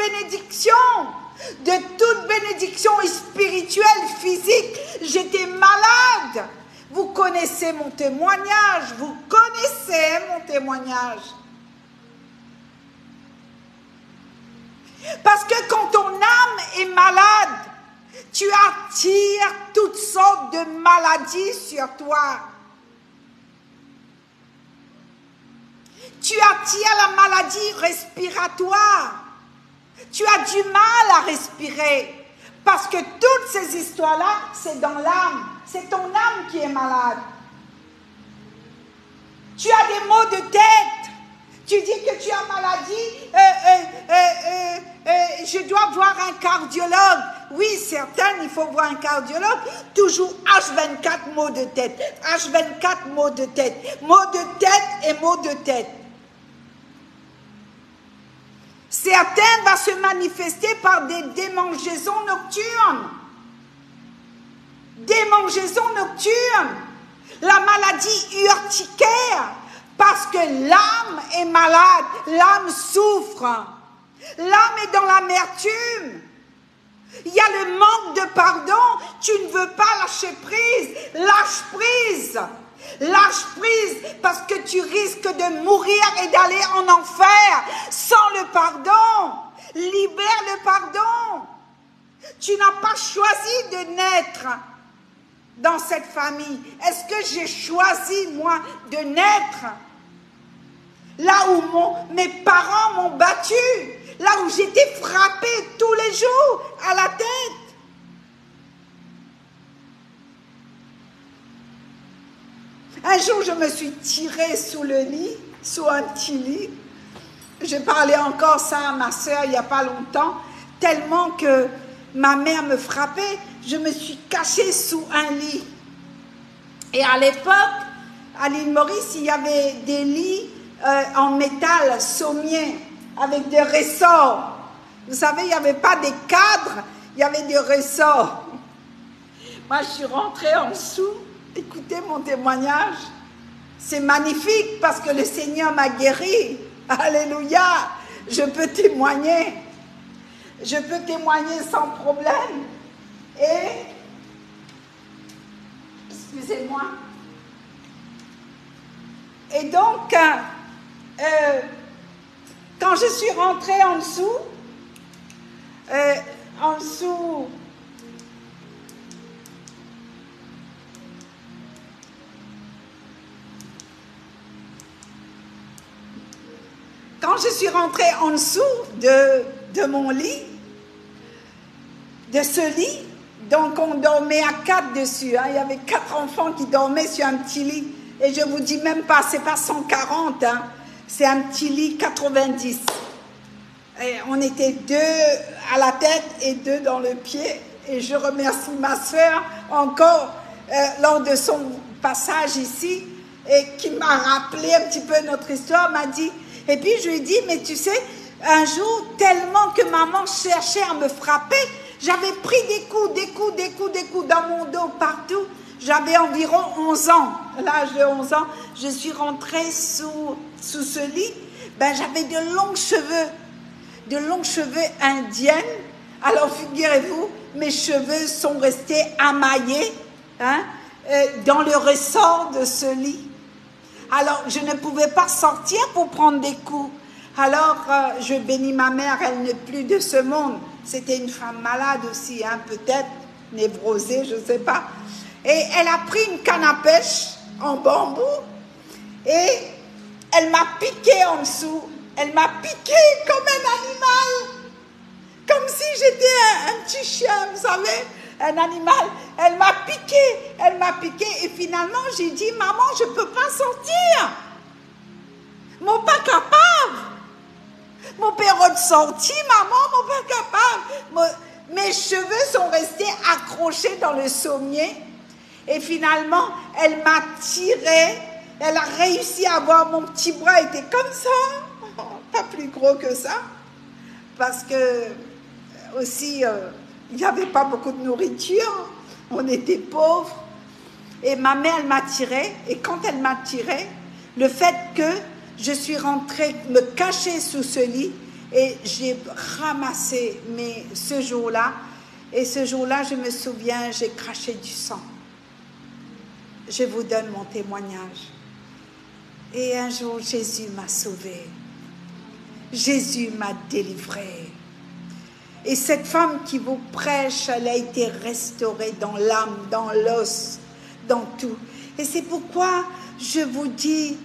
bénédiction spirituelle, physique. J'étais malade. Vous connaissez mon témoignage. Parce que quand ton âme est malade, tu attires toutes sortes de maladies sur toi. Tu attires la maladie respiratoire. Tu as du mal à respirer. Parce que toutes ces histoires-là, c'est dans l'âme. C'est ton âme qui est malade. Tu as des maux de tête. Tu dis que tu as maladie. Je dois voir un cardiologue. Oui, certaines, il faut voir un cardiologue. Toujours H24 maux de tête. H24 maux de tête. Maux de tête et maux de tête. Certaines vont se manifester par des démangeaisons nocturnes. Démangeaisons nocturnes. La maladie urticaire. Parce que l'âme est malade. L'âme souffre. L'âme est dans l'amertume. Il y a le manque de pardon. Tu ne veux pas lâcher prise. Lâche prise. Lâche prise parce que tu risques de mourir et d'aller en enfer sans le pardon. Libère le pardon. Tu n'as pas choisi de naître dans cette famille. Est-ce que j'ai choisi, moi, de naître là où mes parents m'ont battu, là où j'étais frappée tous les jours à la tête? Un jour, je me suis tirée sous le lit, sous un petit lit. Je parlais encore ça à ma soeur il n'y a pas longtemps, tellement que ma mère me frappait, je me suis cachée sous un lit. Et à l'époque, à l'île Maurice, il y avait des lits en métal sommier avec des ressorts. Vous savez, il n'y avait pas des cadres, il y avait des ressorts. Moi, je suis rentrée en dessous. Écoutez mon témoignage. C'est magnifique parce que le Seigneur m'a guéri. Alléluia. Je peux témoigner. Je peux témoigner sans problème. Et, excusez-moi. Et donc, quand je suis rentrée en dessous, quand je suis rentrée en dessous de mon lit, de ce lit, donc on dormait à 4 dessus, hein, il y avait 4 enfants qui dormaient sur un petit lit, et je vous dis même pas, c'est pas 140, hein, c'est un petit lit 90. Et on était 2 à la tête et 2 dans le pied, et je remercie ma soeur encore lors de son passage ici, et qui m'a rappelé un petit peu notre histoire, m'a dit. Et puis je lui ai dit, mais tu sais, un jour, tellement que maman cherchait à me frapper, j'avais pris des coups dans mon dos, partout. J'avais environ 11 ans. À l'âge de 11 ans, je suis rentrée sous ce lit. Ben, j'avais de longs cheveux indiennes. Alors figurez-vous, mes cheveux sont restés amaillés hein, dans le ressort de ce lit. Alors, je ne pouvais pas sortir pour prendre des coups. Alors, je bénis ma mère, elle n'est plus de ce monde. C'était une femme malade aussi, hein, peut-être, névrosée, je ne sais pas. Et elle a pris une canne à pêche en bambou et elle m'a piqué en dessous. Elle m'a piqué comme un animal. Comme si j'étais un petit chien, vous savez, un animal. Elle m'a piqué et finalement j'ai dit, maman, je ne peux pas sortir. Mon pas capable. Mon père est sorti, maman, mon pas capable. Mes cheveux sont restés accrochés dans le sommier et finalement elle m'a tiré. Elle a réussi à voir mon petit bras était comme ça, pas plus gros que ça, parce que aussi, il n'y avait pas beaucoup de nourriture, on était pauvres. Et ma mère, elle m'a tirée, et quand elle m'a tirée, le fait que je suis rentrée me cacher sous ce lit, et j'ai ramassé ce jour-là, et ce jour-là, je me souviens, j'ai craché du sang. Je vous donne mon témoignage. Et un jour, Jésus m'a sauvée. Jésus m'a délivrée. Et cette femme qui vous prêche, elle a été restaurée dans l'âme, dans l'os, dans tout. Et c'est pourquoi je vous dis,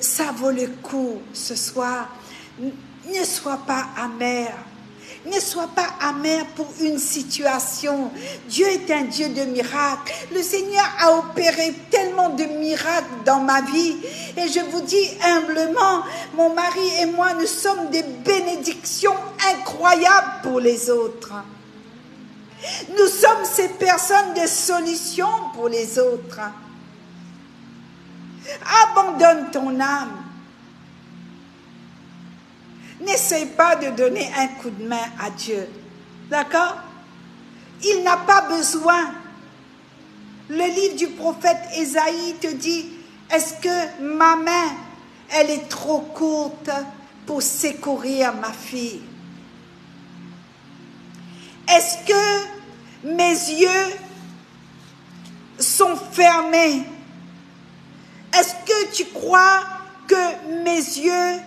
ça vaut le coup ce soir. Ne sois pas amer. Ne sois pas amer pour une situation. Dieu est un Dieu de miracles. Le Seigneur a opéré tellement de miracles dans ma vie. Et je vous dis humblement, mon mari et moi, nous sommes des bénédictions incroyables pour les autres. Nous sommes ces personnes de solution pour les autres. Abandonne ton âme. N'essaye pas de donner un coup de main à Dieu. D'accord? Il n'a pas besoin. Le livre du prophète Ésaïe te dit, est-ce que ma main, elle est trop courte pour secourir ma fille? Est-ce que mes yeux sont fermés? Est-ce que tu crois que mes yeux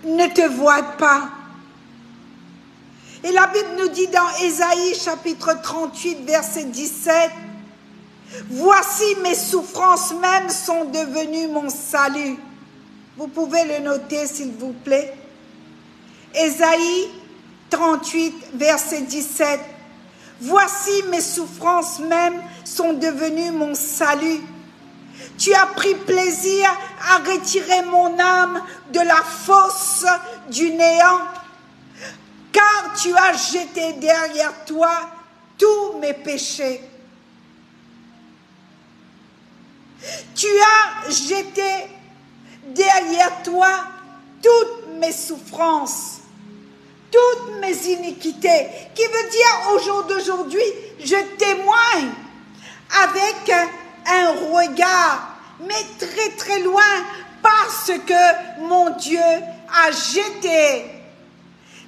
ne te voient pas? Et la Bible nous dit dans Ésaïe chapitre 38 verset 17, « Voici mes souffrances même sont devenues mon salut. » Vous pouvez le noter s'il vous plaît. Ésaïe 38 verset 17, « Voici mes souffrances même sont devenues mon salut. Tu as pris plaisir à retirer mon âme de la fosse du néant, car tu as jeté derrière toi tous mes péchés. Tu as jeté derrière toi toutes mes souffrances, toutes mes iniquités, qui veut dire au jour d'aujourd'hui, je témoigne avec un regard, mais très très loin, parce que mon Dieu a jeté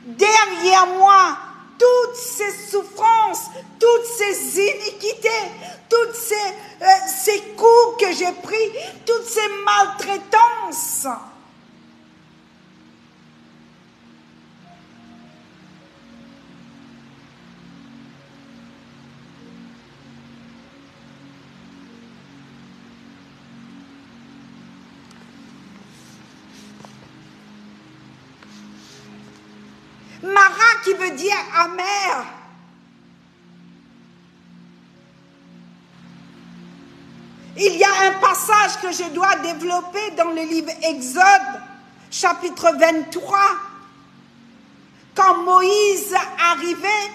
derrière moi toutes ces souffrances, toutes ces iniquités, toutes ces coups que j'ai pris, toutes ces maltraitances. Mara qui veut dire amer. Il y a un passage que je dois développer dans le livre Exode, chapitre 23. Quand Moïse arrivait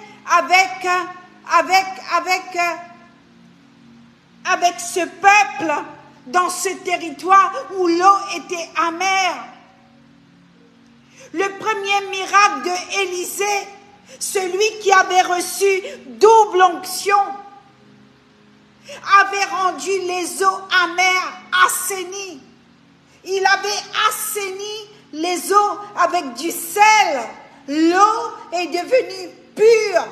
avec ce peuple dans ce territoire où l'eau était amère. Le premier miracle de Élisée, celui qui avait reçu double onction, avait rendu les eaux amères assainies. Il avait assaini les eaux avec du sel. L'eau est devenue pure.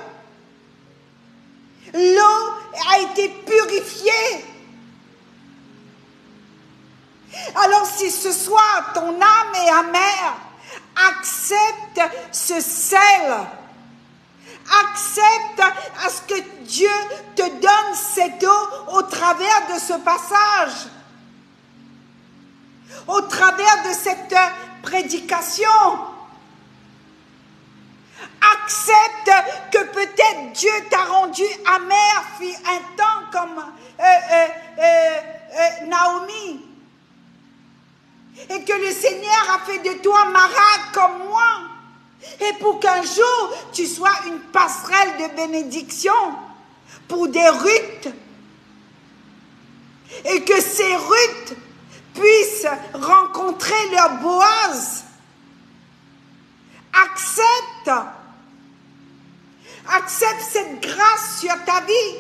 L'eau a été purifiée. Alors si ce soir ton âme est amère, accepte ce sel. Accepte à ce que Dieu te donne cette eau au travers de ce passage. Au travers de cette prédication. Accepte que peut-être Dieu t'a rendu amer, fut un temps comme Naomi. Et que le Seigneur a fait de toi Mara comme moi. Et pour qu'un jour, tu sois une passerelle de bénédiction pour des Ruth. Et que ces Ruth puissent rencontrer leur Boaz. Accepte cette grâce sur ta vie.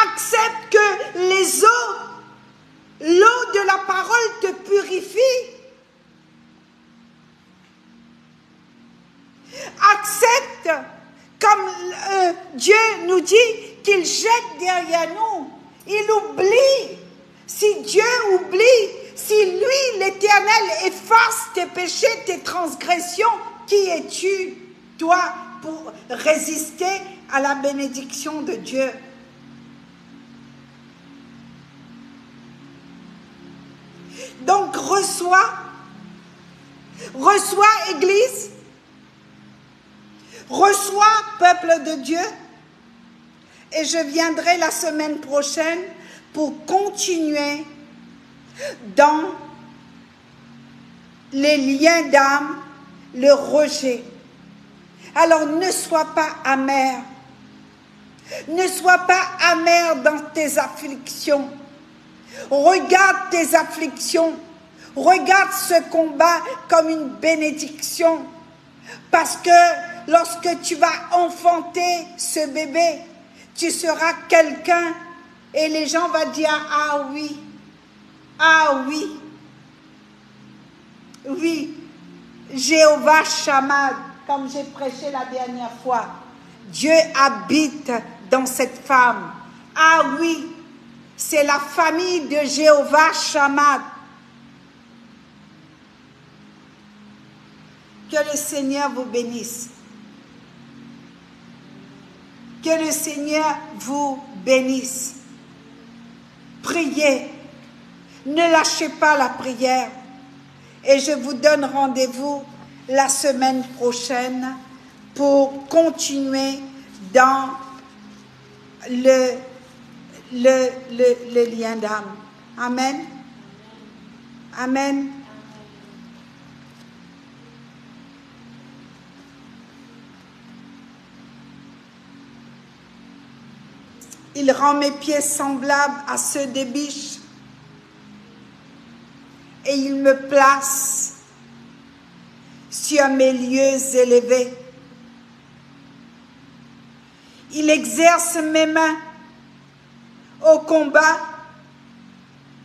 Accepte que les eaux, l'eau de la parole te purifie. Accepte, comme Dieu nous dit, qu'il jette derrière nous. Il oublie. Si Dieu oublie, si lui, l'Éternel, efface tes péchés, tes transgressions, qui es-tu, toi, pour résister à la bénédiction de Dieu? Donc reçois, Église, reçois, peuple de Dieu, et je viendrai la semaine prochaine pour continuer dans les liens d'âme, le rejet. Alors ne sois pas amer. Ne sois pas amer dans tes afflictions. Regarde tes afflictions. Regarde ce combat comme une bénédiction. Parce que lorsque tu vas enfanter ce bébé, tu seras quelqu'un et les gens vont dire « Ah oui, ah oui, oui, Jéhovah Shammah », comme j'ai prêché la dernière fois. Dieu habite dans cette femme. Ah oui, c'est la famille de Jéhovah Shammah. Que le Seigneur vous bénisse. Que le Seigneur vous bénisse. Priez. Ne lâchez pas la prière. Et je vous donne rendez-vous la semaine prochaine pour continuer dans le lien d'âme. Amen. Amen. Il rend mes pieds semblables à ceux des biches et il me place sur mes lieux élevés. Il exerce mes mains au combat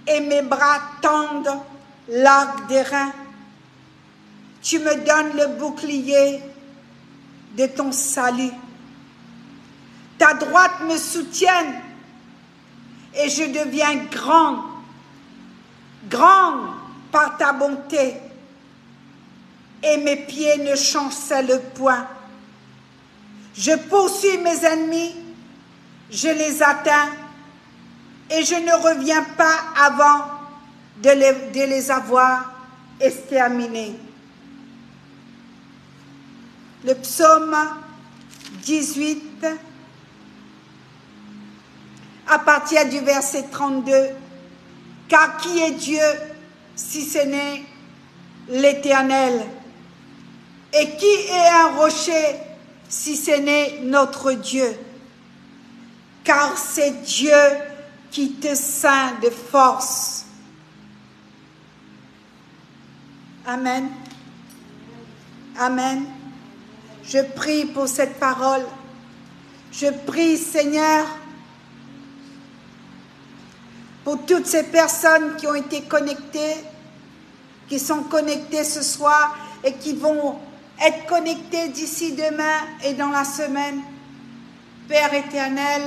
et mes bras tendent l'arc d'airain. Tu me donnes le bouclier de ton salut. Ta droite me soutienne et je deviens grand, grand par ta bonté et mes pieds ne chancellent point. Je poursuis mes ennemis, je les atteins et je ne reviens pas avant de les avoir exterminés. Le psaume 18, à partir du verset 32, « Car qui est Dieu si ce n'est l'Éternel? Et qui est un rocher si ce n'est notre Dieu? Car c'est Dieu qui te ceint de force. » Amen. Amen. Je prie pour cette parole. Je prie, Seigneur, pour toutes ces personnes qui ont été connectées qui sont connectés ce soir et qui vont être connectés d'ici demain et dans la semaine. Père éternel,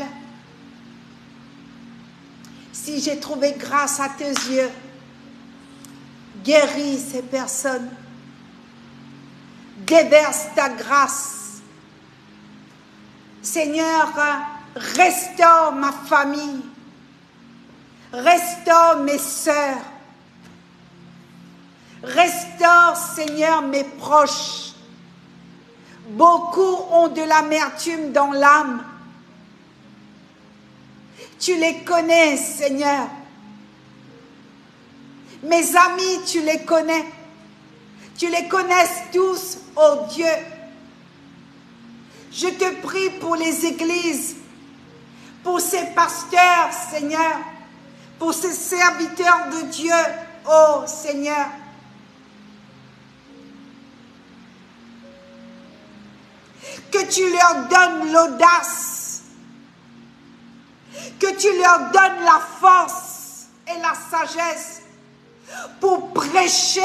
si j'ai trouvé grâce à tes yeux, guéris ces personnes, déverse ta grâce. Seigneur, restaure ma famille, restaure mes sœurs, restaure, Seigneur, mes proches. Beaucoup ont de l'amertume dans l'âme. Tu les connais, Seigneur. Mes amis, tu les connais. Tu les connais tous, oh Dieu. Je te prie pour les églises, pour ces pasteurs, Seigneur, pour ces serviteurs de Dieu, oh Seigneur. Que tu leur donnes l'audace, que tu leur donnes la force et la sagesse pour prêcher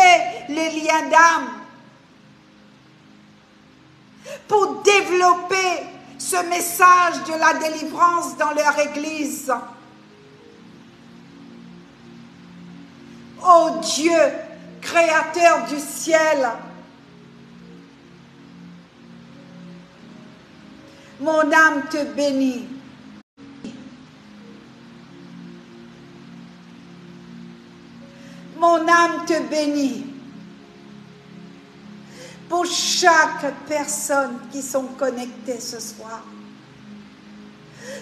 les liens d'âme, pour développer ce message de la délivrance dans leur église. Ô Dieu, créateur du ciel, mon âme te bénit. Mon âme te bénit pour chaque personne qui sont connectées ce soir.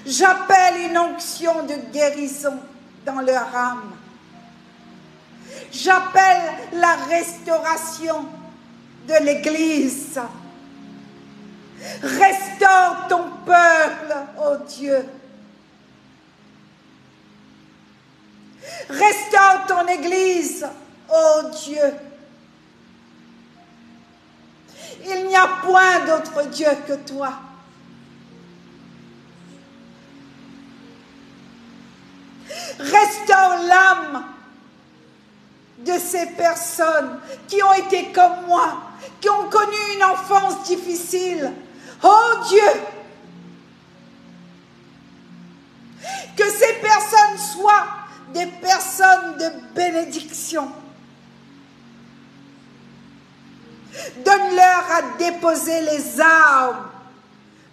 J'appelle une onction de guérison dans leur âme. J'appelle la restauration de l'Église. Restaure ton peuple, ô Dieu. Restaure ton Église, ô Dieu. Il n'y a point d'autre Dieu que toi. Restaure l'âme de ces personnes qui ont été comme moi, qui ont connu une enfance difficile. Oh Dieu, que ces personnes soient des personnes de bénédiction. Donne-leur à déposer les armes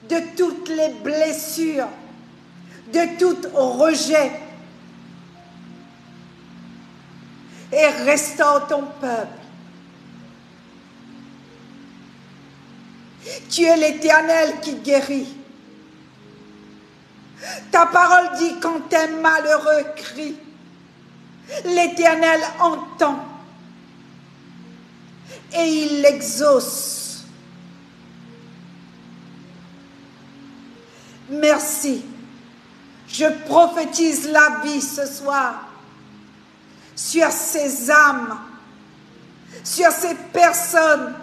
de toutes les blessures, de tout rejet. Et restaure ton peuple. Tu es l'Éternel qui guérit. Ta parole dit quand un malheureux crie, l'Éternel entend et il l'exauce. Merci. Je prophétise la vie ce soir sur ces âmes, sur ces personnes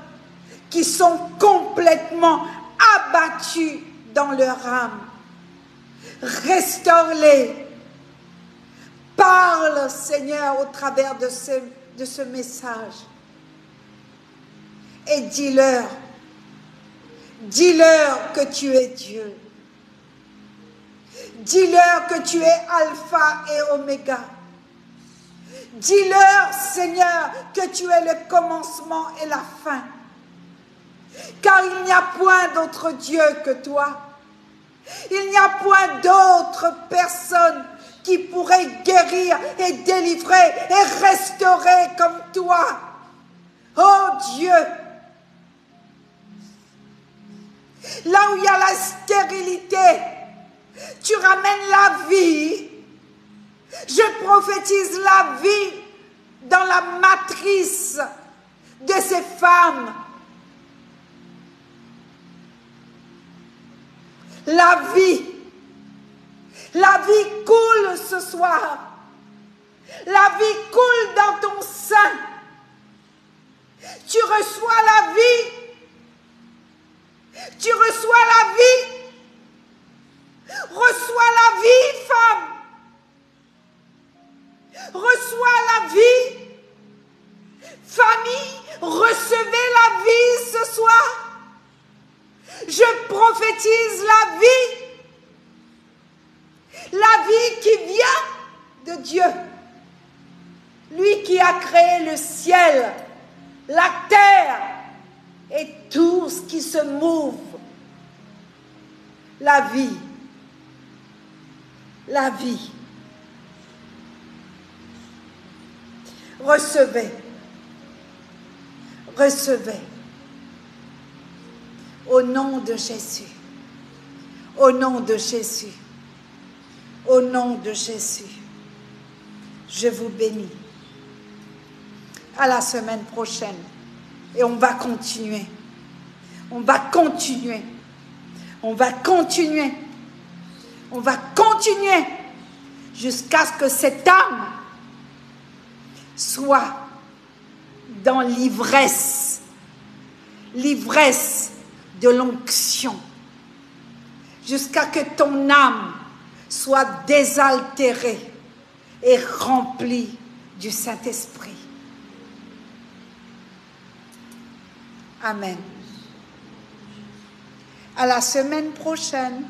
qui sont complètement abattues dans leur âme. Restaure-les. Parle, Seigneur, au travers de ce message. Et dis-leur que tu es Dieu. Dis-leur que tu es Alpha et Oméga. Dis-leur, Seigneur, que tu es le commencement et la fin. Car il n'y a point d'autre Dieu que toi. Il n'y a point d'autre personne qui pourrait guérir et délivrer et restaurer comme toi. Oh Dieu, là où il y a la stérilité, tu ramènes la vie. Je prophétise la vie dans la matrice de ces femmes. La vie coule ce soir. La vie coule dans ton sein. Tu reçois la vie. Tu reçois la vie. Reçois la vie, femme. Reçois la vie. La vie qui vient de Dieu. Lui qui a créé le ciel, la terre et tout ce qui se mouve. La vie. La vie. Recevez. Recevez. Au nom de Jésus. Au nom de Jésus. Au nom de Jésus. Je vous bénis. À la semaine prochaine. Et on va continuer. On va continuer. On va continuer. On va continuer jusqu'à ce que cette âme soit dans l'ivresse. L'ivresse de l'onction. Jusqu'à que ton âme soit désaltérée et remplie du Saint-Esprit. Amen. À la semaine prochaine.